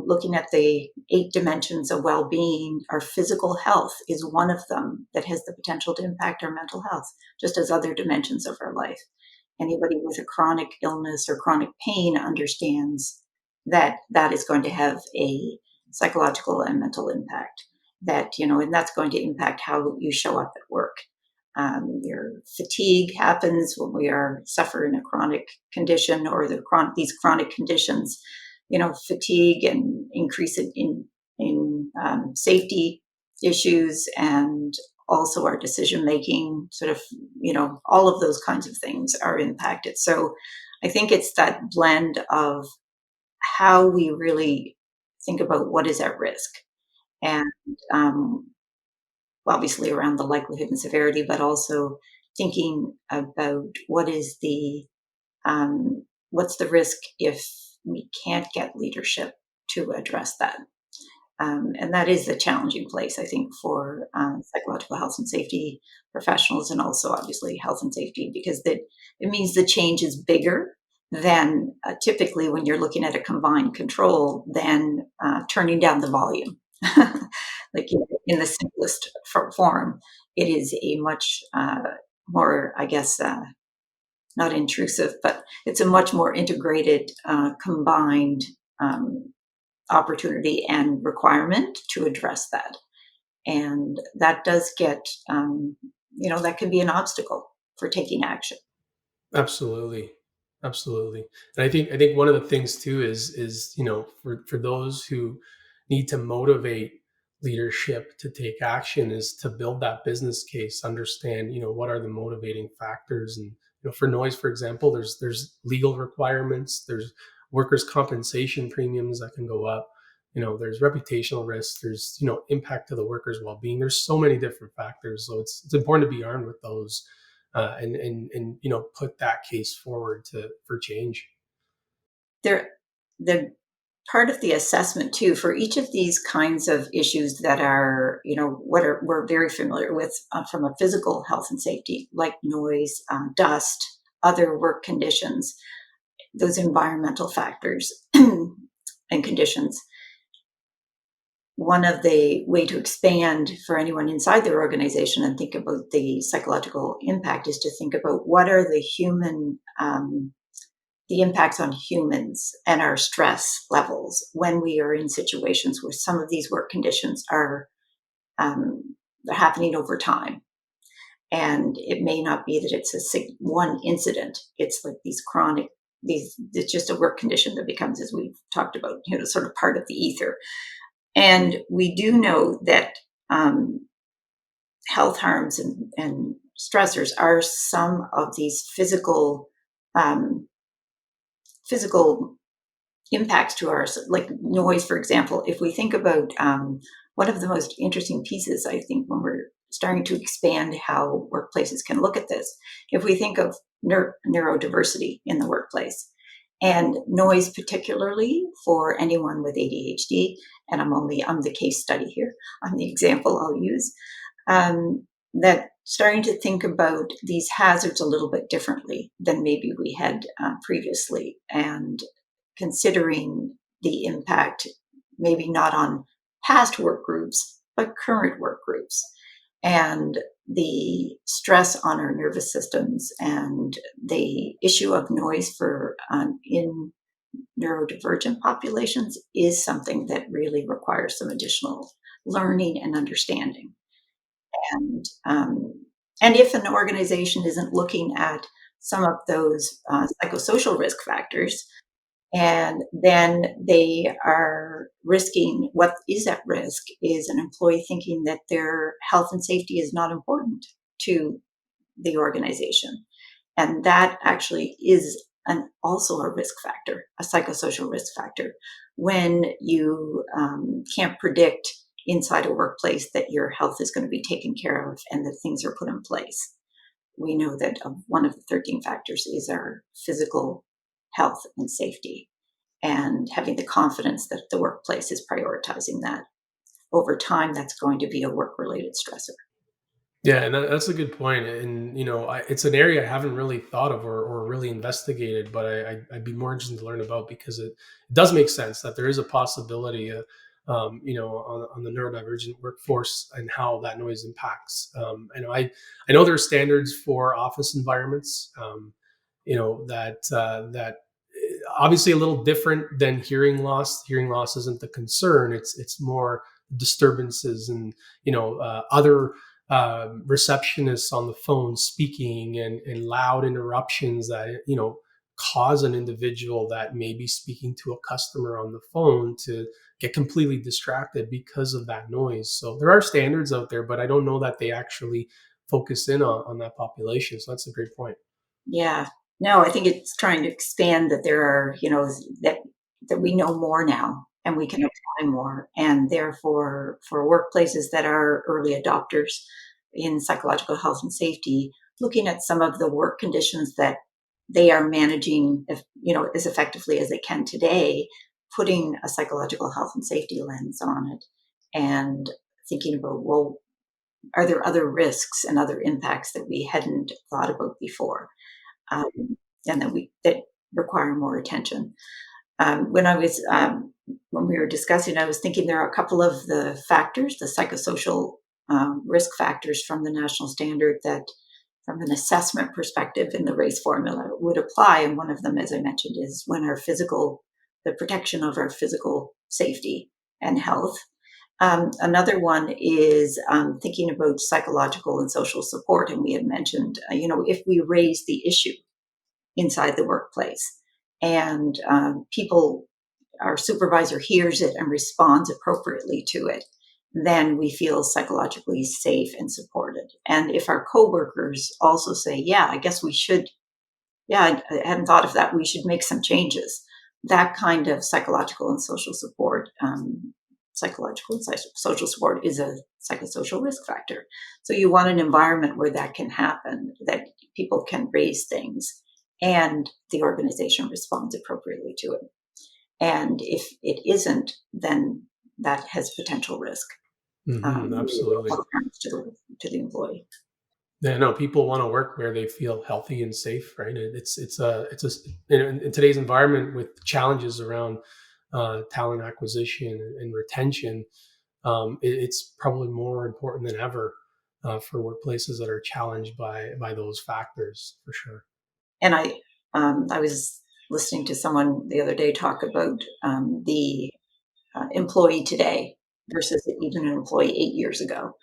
Speaker 3: looking at the 8 dimensions of well-being, our physical health is one of them that has the potential to impact our mental health, just as other dimensions of our life. Anybody with a chronic illness or chronic pain understands that that is going to have a psychological and mental impact, and that's going to impact how you show up at work. Your fatigue happens when we are suffering a chronic condition, or these chronic conditions, fatigue and increase in safety issues, and also our decision making, all of those kinds of things are impacted. So I think it's that blend of how we really think about what is at risk, and obviously around the likelihood and severity, but also thinking about what's the risk if we can't get leadership to address that. And that is a challenging place, I think, for psychological health and safety professionals, and also obviously health and safety, because it means the change is bigger than typically when you're looking at a combined control than turning down the volume. Like in the simplest form, it is a much more, I guess, not intrusive, but it's a much more integrated, combined opportunity and requirement to address that. And that does get, that can be an obstacle for taking action.
Speaker 4: Absolutely. Absolutely. And I think one of the things too is, for those who need to motivate leadership to take action is to build that business case, understand, what are the motivating factors. And, for noise, for example, there's legal requirements, there's workers' compensation premiums that can go up, there's reputational risks, there's, impact to the workers' well-being. There's so many different factors. So it's important to be armed with those, and put that case forward for change.
Speaker 3: There, the part of the assessment too for each of these kinds of issues that are, we're very familiar with from a physical health and safety, like noise, dust, other work conditions, those environmental factors and conditions. One of the way to expand for anyone inside their organization and think about the psychological impact is to think about what are the impacts on humans and our stress levels when we are in situations where some of these work conditions are happening over time. And it may not be that it's one incident. It's like it's just a work condition that becomes, as we've talked about, sort of part of the ether. And we do know that health harms and stressors are some of these physical impacts to ours, like noise, for example. If we think about one of the most interesting pieces, I think, when we're starting to expand how workplaces can look at this, if we think of neurodiversity in the workplace and noise, particularly for anyone with ADHD, and I'm the case study here, I'm the example I'll use, that starting to think about these hazards a little bit differently than maybe we had previously, and considering the impact maybe not on past work groups, but current work groups, and the stress on our nervous systems, and the issue of noise for in neurodivergent populations is something that really requires some additional learning and understanding. And if an organization isn't looking at some of those psychosocial risk factors, and then they are risking, what is at risk is an employee thinking that their health and safety is not important to the organization. And that actually is also a risk factor, a psychosocial risk factor, when you can't predict inside a workplace that your health is going to be taken care of and that things are put in place. We know that one of the 13 factors is our physical health and safety, and having the confidence that the workplace is prioritizing that. Over time, that's going to be a work-related stressor.
Speaker 4: Yeah, and that's a good point. And it's an area I haven't really thought of or really investigated, but I'd be more interested to learn about, because it does make sense that there is a possibility, on the neurodivergent workforce and how that noise impacts. I know there are standards for office environments, that obviously a little different than hearing loss. Hearing loss isn't the concern; it's more disturbances and other receptionists on the phone speaking, and loud interruptions that cause an individual that may be speaking to a customer on the phone to get completely distracted because of that noise. So there are standards out there, but I don't know that they actually focus in on that population. So that's a great point.
Speaker 3: Yeah. No, I think it's trying to expand that there are, that we know more now and we can apply more. And therefore, for workplaces that are early adopters in psychological health and safety, looking at some of the work conditions that they are managing, as effectively as they can today, putting a psychological health and safety lens on it, and thinking about, well, are there other risks and other impacts that we hadn't thought about before? And that require more attention. When we were discussing, I was thinking there are a couple of the factors, the psychosocial risk factors from the national standard that, from an assessment perspective in the RACE formula, would apply. And one of them, as I mentioned, is when the protection of our physical safety and health. Another one is thinking about psychological and social support. And we had mentioned, if we raise the issue inside the workplace and our supervisor hears it and responds appropriately to it, then we feel psychologically safe and supported. And if our coworkers also say, yeah, I guess we should, I hadn't thought of that, we should make some changes, that kind of psychological and social support is a psychosocial risk factor. So you want an environment where that can happen, that people can raise things and the organization responds appropriately to it. And if it isn't, then that has potential risk.
Speaker 4: Absolutely.
Speaker 3: To the employee.
Speaker 4: Yeah, no, people want to work where they feel healthy and safe, right? It's in today's environment with challenges around talent acquisition and retention, it's probably more important than ever for workplaces that are challenged by those factors, for sure.
Speaker 3: And I was listening to someone the other day talk about the employee today versus even an employee 8 years ago.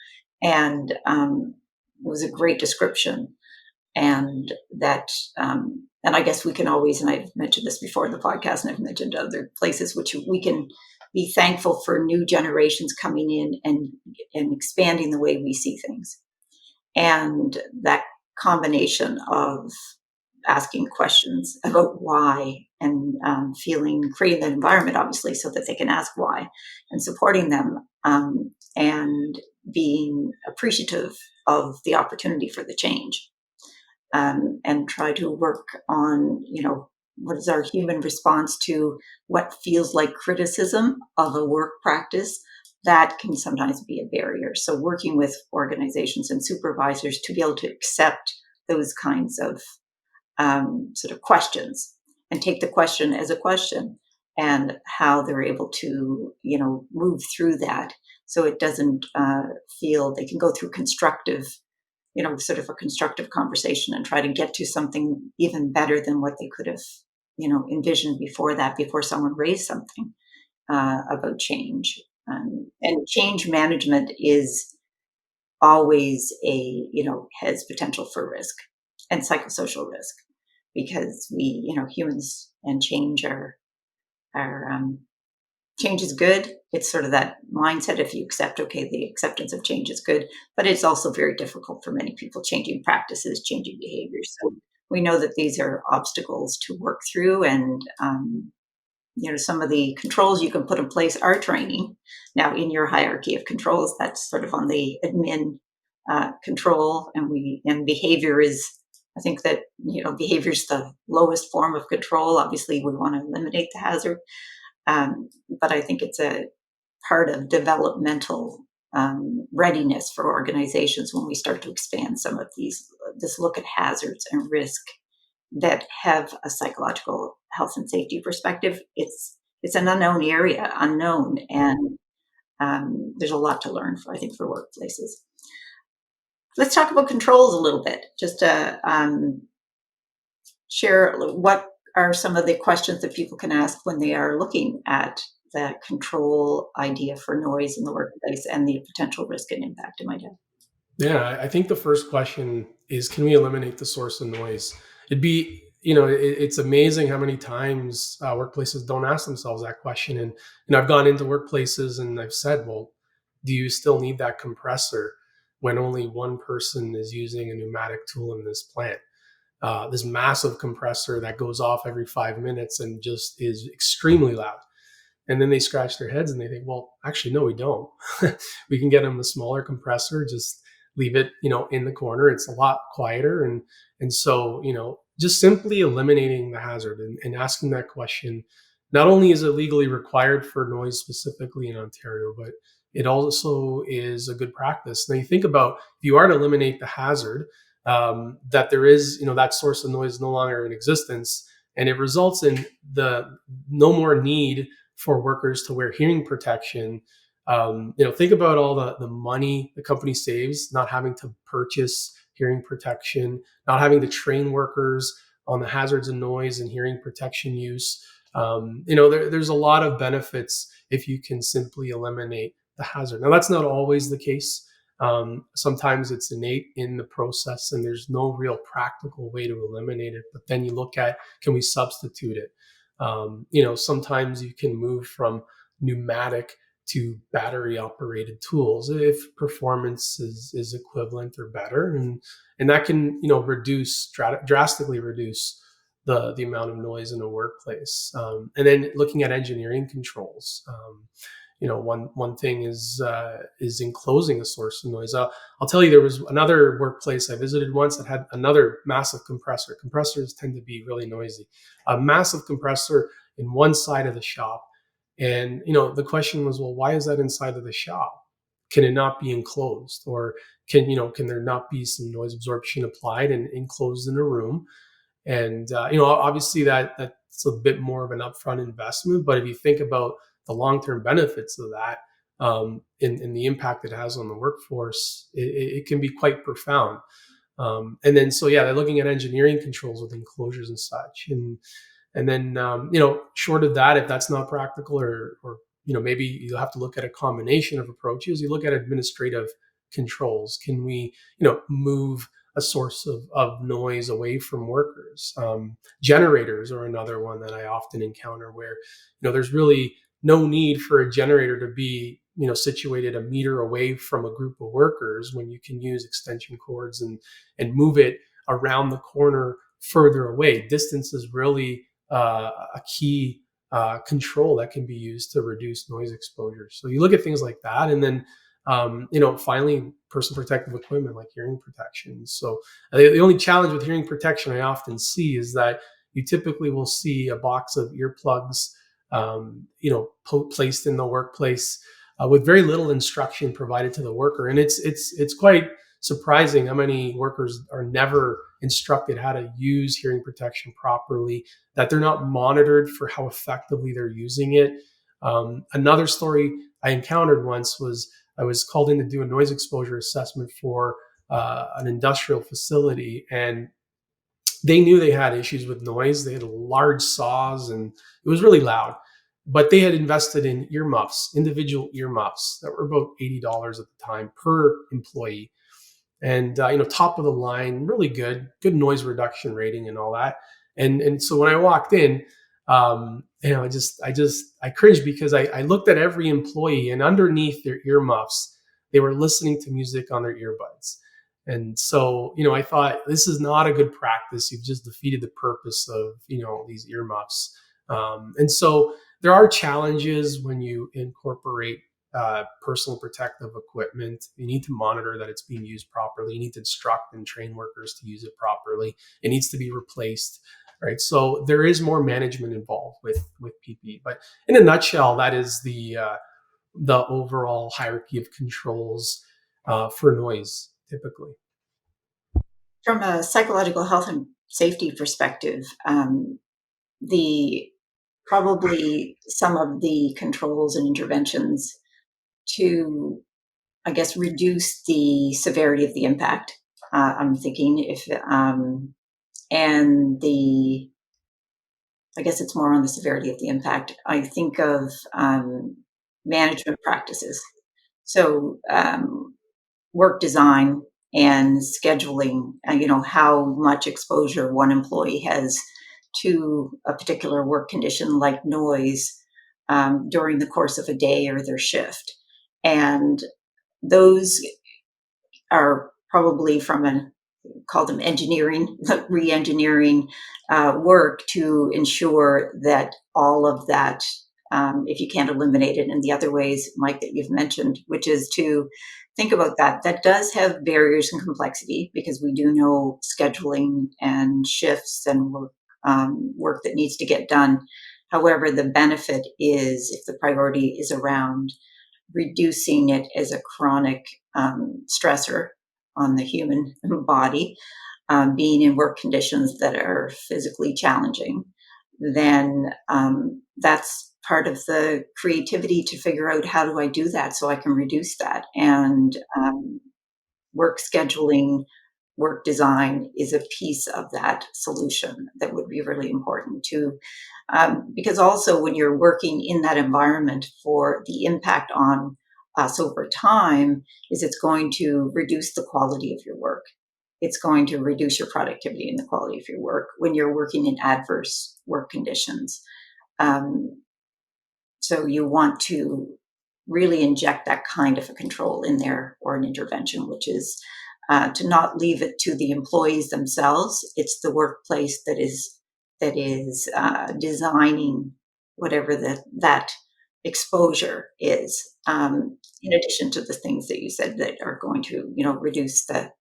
Speaker 3: And it was a great description. And that, and I guess we can always, and I've mentioned this before in the podcast, and I've mentioned other places, which we can be thankful for new generations coming in and expanding the way we see things. And that combination of asking questions about why and creating an environment, obviously, so that they can ask why, and supporting them, and being appreciative of the opportunity for the change, and try to work on, what is our human response to what feels like criticism of a work practice that can sometimes be a barrier. So working with organizations and supervisors to be able to accept those kinds of sort of questions and take the question as a question, and how they're able to, move through that so it doesn't feel they can go through constructive, sort of a constructive conversation and try to get to something even better than what they could have, envisioned before someone raised something about change. And change management is always has potential for risk and psychosocial risk, because we, humans, and change change is good. It's sort of that mindset. If you accept, okay, the acceptance of change is good, but it's also very difficult for many people, changing practices, changing behaviors. So we know that these are obstacles to work through, and some of the controls you can put in place are training. Now, in your hierarchy of controls, that's sort of on the admin control, and behavior is, I think that, behavior is the lowest form of control. Obviously, we want to eliminate the hazard, but I think it's a part of developmental readiness for organizations when we start to expand some of this look at hazards and risk that have a psychological health and safety perspective. It's an unknown area, and there's a lot to learn for workplaces. Let's talk about controls a little bit, just to share what are some of the questions that people can ask when they are looking at the control idea for noise in the workplace and the potential risk and impact it might have.
Speaker 4: Yeah, I think the first question is, can we eliminate the source of noise? It'd be, it's amazing how many times workplaces don't ask themselves that question. And, I've gone into workplaces and I've said, well, do you still need that compressor when only one person is using a pneumatic tool in this plant? This massive compressor that goes off every 5 minutes and just is extremely loud. And then they scratch their heads and they think, well, actually, no, we don't. We can get them a smaller compressor, just leave it, in the corner. It's a lot quieter. And so, just simply eliminating the hazard and asking that question. Not only is it legally required for noise specifically in Ontario, but it also is a good practice. Now you think about, if you are to eliminate the hazard, that there is, that source of noise no longer in existence, And it results in no more need for workers to wear hearing protection. Think about all the money the company saves, not having to purchase hearing protection, not having to train workers on the hazards of noise and hearing protection use. There's a lot of benefits if you can simply eliminate the hazard. Now, that's not always the case. Sometimes it's innate in the process and there's no real practical way to eliminate it. But then you look at, can we substitute it? Sometimes you can move from pneumatic to battery operated tools if performance is equivalent or better. And that can, drastically reduce the amount of noise in a workplace. And then looking at engineering controls. One thing is enclosing a source of noise. I'll tell you, there was another workplace I visited once that had another massive compressor. Compressors tend to be really noisy. A massive compressor in one side of the shop. And, the question was, well, why is that inside of the shop? Can it not be enclosed? Or can there not be some noise absorption applied and enclosed in a room? And, obviously that's a bit more of an upfront investment. But if you think about the long-term benefits of that, and the impact it has on the workforce, it can be quite profound. And then, they're looking at engineering controls with enclosures and such. And then, short of that, if that's not practical or maybe you have to look at a combination of approaches, you look at administrative controls. Can we, move a source of noise away from workers? Generators are another one that I often encounter where, there's really no need for a generator to be, situated a meter away from a group of workers when you can use extension cords and move it around the corner further away. Distance is really a key control that can be used to reduce noise exposure. So you look at things like that, and then finally, personal protective equipment like hearing protection. So the only challenge with hearing protection I often see is that you typically will see a box of earplugs, placed in the workplace with very little instruction provided to the worker, and it's quite surprising how many workers are never instructed how to use hearing protection properly, that they're not monitored for how effectively they're using it. Another story I encountered once was I was called in to do a noise exposure assessment for an industrial facility, and they knew they had issues with noise. They had large saws and it was really loud, but they had invested in earmuffs, individual earmuffs that were about $80 at the time per employee. And, top of the line, really good noise reduction rating and all that. And so when I walked in, I cringed because I looked at every employee, and underneath their earmuffs, they were listening to music on their earbuds. And so, I thought, this is not a good practice. You've just defeated the purpose of, these earmuffs. And so there are challenges when you incorporate personal protective equipment. You need to monitor that it's being used properly. You need to instruct and train workers to use it properly. It needs to be replaced, right? So there is more management involved with PPE. But in a nutshell, that is the overall hierarchy of controls for noise, typically.
Speaker 3: From a psychological health and safety perspective, probably some of the controls and interventions to, I guess, reduce the severity of the impact. I'm thinking I guess it's more on the severity of the impact. I think of management practices. So work design and scheduling, how much exposure one employee has to a particular work condition like noise during the course of a day or their shift. And those are probably call them engineering, re-engineering work to ensure that all of that, if you can't eliminate it in the other ways, Mike, that you've mentioned, which is to think about that does have barriers and complexity, because we do know scheduling and shifts and work that needs to get done. However, the benefit is, if the priority is around reducing it as a chronic stressor on the human body, being in work conditions that are physically challenging, then that's part of the creativity to figure out how do I do that so I can reduce that. And work scheduling, work design is a piece of that solution that would be really important too. Because also when you're working in that environment, for the impact on us over time is it's going to reduce the quality of your work. It's going to reduce your productivity and the quality of your work when you're working in adverse work conditions. Um, so you want to really inject that kind of a control in there, or an intervention, which is to not leave it to the employees themselves. It's the workplace that is designing whatever that exposure is. In addition to the things that you said that are going to, reduce the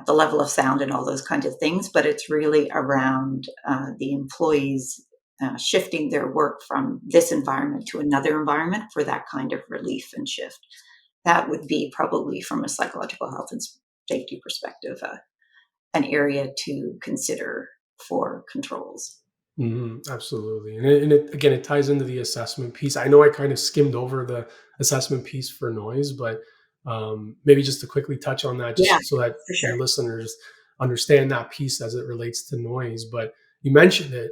Speaker 3: level of sound and all those kinds of things, but it's really around the employees shifting their work from this environment to another environment for that kind of relief and shift. That would be probably, from a psychological health and safety perspective, an area to consider for controls.
Speaker 4: Absolutely. And again, it ties into the assessment piece. I know I kind of skimmed over the assessment piece for noise, but maybe just to quickly touch on that,
Speaker 3: Yeah,
Speaker 4: just so that
Speaker 3: for sure.
Speaker 4: your listeners understand that piece as it relates to noise. But you mentioned it,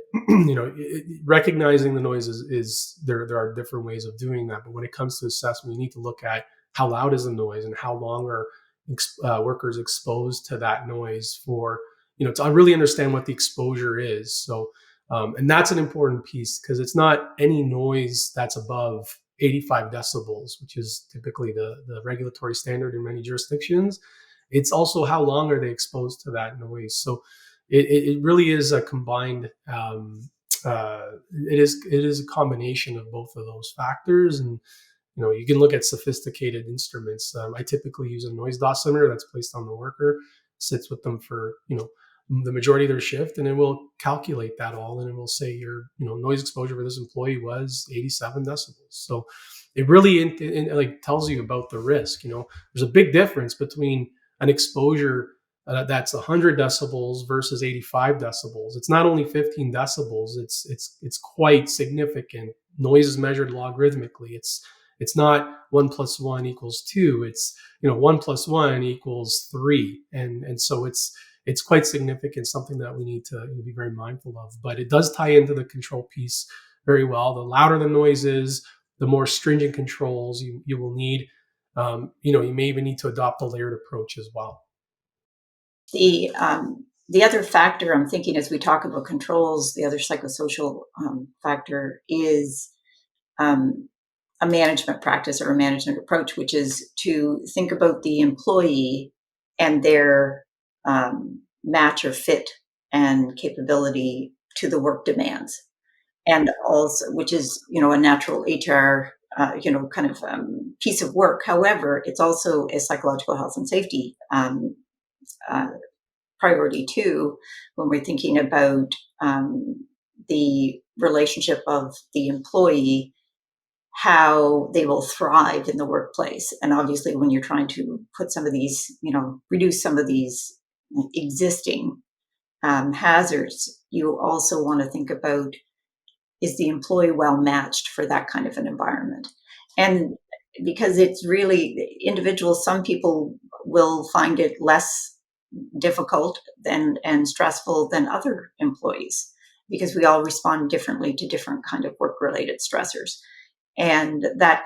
Speaker 4: recognizing the noise is there are different ways of doing that. But when it comes to assessment, you need to look at how loud is the noise and how long are workers exposed to that noise for, to really understand what the exposure is. So, and that's an important piece, because it's not any noise that's above 85 decibels, which is typically the regulatory standard in many jurisdictions. It's also how long are they exposed to that noise. So it really is a combined, it is a combination of both of those factors. And you can look at sophisticated instruments. I typically use a noise dosimeter that's placed on the worker, sits with them for the majority of their shift, and it will calculate that all, and it will say your noise exposure for this employee was 87 decibels. So it really like tells you about the risk. There's a big difference between an exposure that's 100 decibels versus 85 decibels. It's not only 15 decibels; it's quite significant. Noise is measured logarithmically. It's not 1 + 1 = 2. It's 1 + 1 = 3, and so it's quite significant, something that we need to be very mindful of. But it does tie into the control piece very well. The louder the noise is, the more stringent controls you will need. You may even need to adopt a layered approach as well.
Speaker 3: The other factor I'm thinking as we talk about controls, the other psychosocial factor is a management practice or a management approach, which is to think about the employee and their match or fit and capability to the work demands. And also, which is, a natural HR, kind of piece of work. However, it's also a psychological health and safety priority too, when we're thinking about the relationship of the employee, how they will thrive in the workplace. And obviously, when you're trying to put some of these, reduce some of these existing hazards, you also want to think about, is the employee well matched for that kind of an environment? And because it's really individual, some people will find it less difficult and stressful than other employees, because we all respond differently to different kind of work-related stressors. And that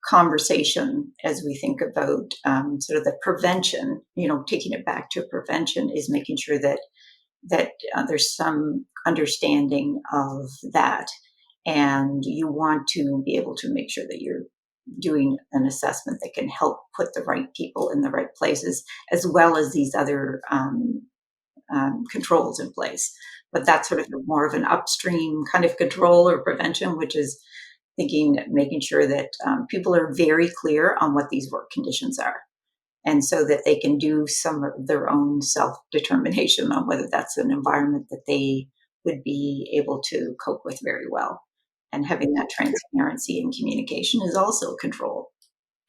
Speaker 3: conversation, as we think about sort of the prevention, taking it back to prevention, is making sure that there's some understanding of that. And you want to be able to make sure that you're doing an assessment that can help put the right people in the right places, as well as these other controls in place. But that's sort of more of an upstream kind of control or prevention, which is making sure that people are very clear on what these work conditions are, and so that they can do some of their own self-determination on whether that's an environment that they would be able to cope with very well. And having that transparency and communication is also a control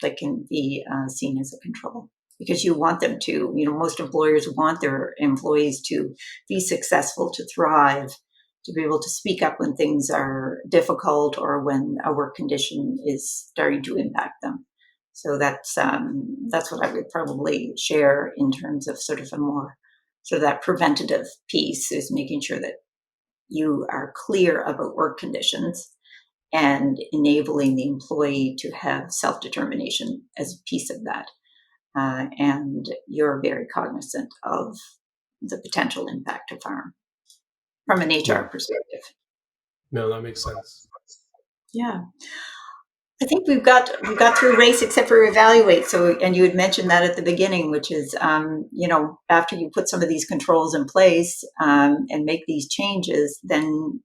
Speaker 3: that can be seen as a control, because you want them to, most employers want their employees to be successful, to thrive, to be able to speak up when things are difficult or when a work condition is starting to impact them. So that's what I would probably share in terms of sort of a more sort of that preventative piece, is making sure that you are clear about work conditions and enabling the employee to have self-determination as a piece of that. And you're very cognizant of the potential impact of harm from an HR perspective.
Speaker 4: No, that makes sense.
Speaker 3: Yeah. I think we've got through race except for evaluate. So, and you had mentioned that at the beginning, which is, after you put some of these controls in place and make these changes, then,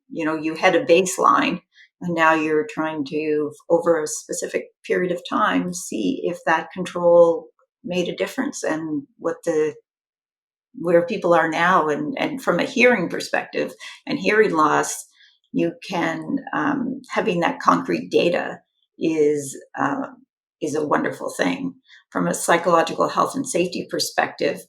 Speaker 3: you had a baseline, and now you're trying to, over a specific period of time, see if that control made a difference and where people are now. And from a hearing perspective and hearing loss, you can, having that concrete data is a wonderful thing. From a psychological health and safety perspective,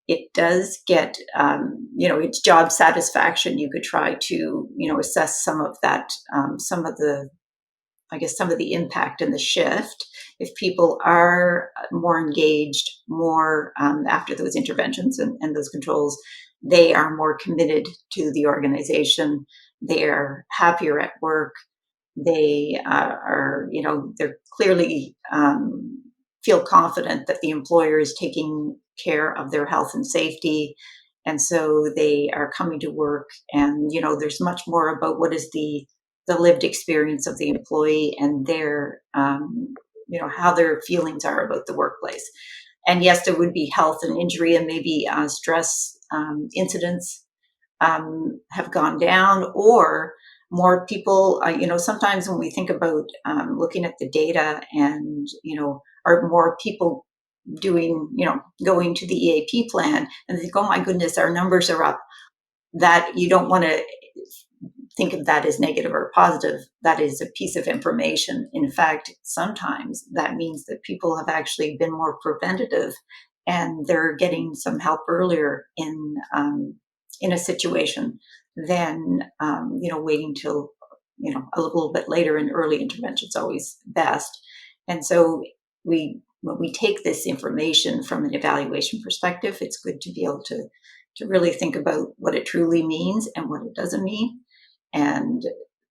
Speaker 3: it does get, it's job satisfaction. You could try to, assess some of that, some of the impact and the shift. If people are more engaged, more after those interventions and those controls, they are more committed to the organization. They're happier at work. They they're clearly feel confident that the employer is taking care of their health and safety. And so they are coming to work, and, there's much more about what is the lived experience of the employee and their, how their feelings are about the workplace. And yes, there would be health and injury and maybe stress incidents have gone down, or more people, sometimes when we think about looking at the data and, are more people doing, going to the EAP plan and think, oh my goodness, our numbers are up, that you don't want to think of that as negative or positive. That is a piece of information. In fact, sometimes that means that people have actually been more preventative and they're getting some help earlier in a situation than, waiting till, a little bit later. And early intervention is always best. And so when we take this information from an evaluation perspective, it's good to be able to really think about what it truly means and what it doesn't mean, and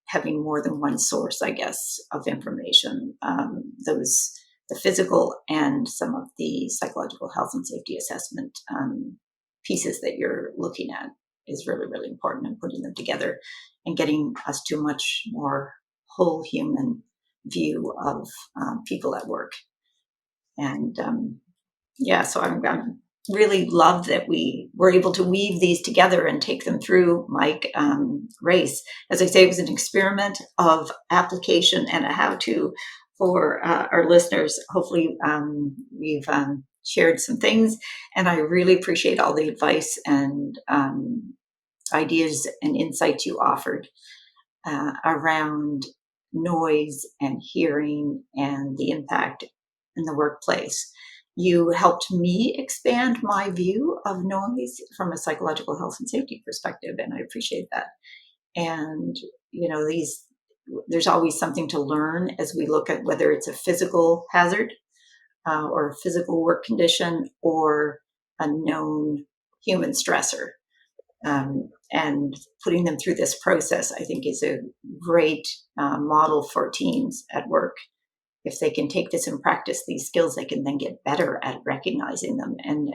Speaker 3: having more than one source, I guess, of information. The physical and some of the psychological health and safety assessment pieces that you're looking at is really, really important, and putting them together and getting us to a much more whole human view of people at work. And so I'm really love that we were able to weave these together and take them through, Mike. Race, as I say, it was an experiment of application and a how-to for our listeners. Hopefully we've shared some things, and I really appreciate all the advice and ideas and insights you offered around noise and hearing and the impact in the workplace. You helped me expand my view of noise from a psychological health and safety perspective, and I appreciate that. And, there's always something to learn as we look at whether it's a physical hazard or a physical work condition or a known human stressor. And putting them through this process, I think, is a great model for teams at work. If they can take this and practice these skills, they can then get better at recognizing them and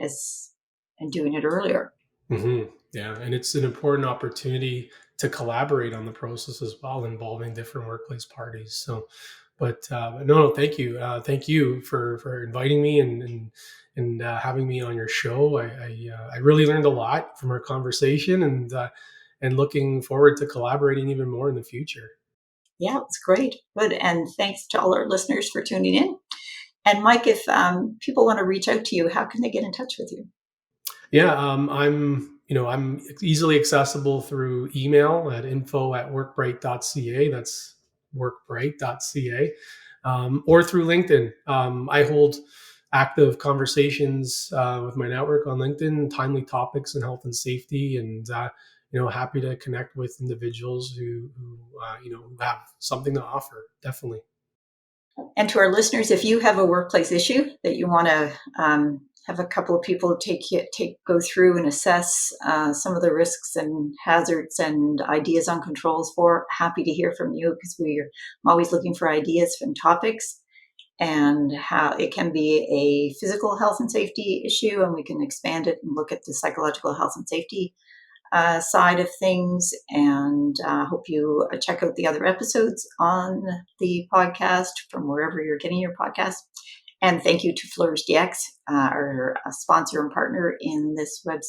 Speaker 3: doing it earlier.
Speaker 4: Mm-hmm. Yeah, and it's an important opportunity to collaborate on the process as well, involving different workplace parties. So, but no, thank you, for inviting me and having me on your show. I really learned a lot from our conversation, and looking forward to collaborating even more in the future.
Speaker 3: Yeah, it's great. Good. And thanks to all our listeners for tuning in. And Mike, if people want to reach out to you, how can they get in touch with you?
Speaker 4: Yeah, I'm easily accessible through email at info@workbright.ca. That's workbright.ca, or through LinkedIn. I hold active conversations with my network on LinkedIn, timely topics in health and safety, and happy to connect with individuals who have something to offer. Definitely.
Speaker 3: And to our listeners, if you have a workplace issue that you want to have a couple of people go through and assess some of the risks and hazards and ideas on controls for, happy to hear from you, because I'm always looking for ideas and topics, and how it can be a physical health and safety issue, and we can expand it and look at the psychological health and safety side of things. And hope you check out the other episodes on the podcast from wherever you're getting your podcast. And thank you to Flourish DX, our sponsor and partner in this in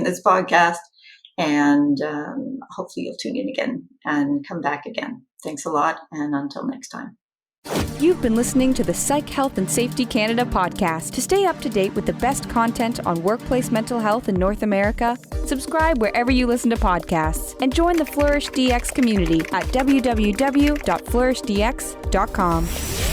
Speaker 3: this podcast. And hopefully you'll tune in again and come back again. Thanks a lot. And until next time.
Speaker 2: You've been listening to the Psych, Health and Safety Canada podcast. To stay up to date with the best content on workplace mental health in North America, subscribe wherever you listen to podcasts and join the Flourish DX community at www.flourishdx.com.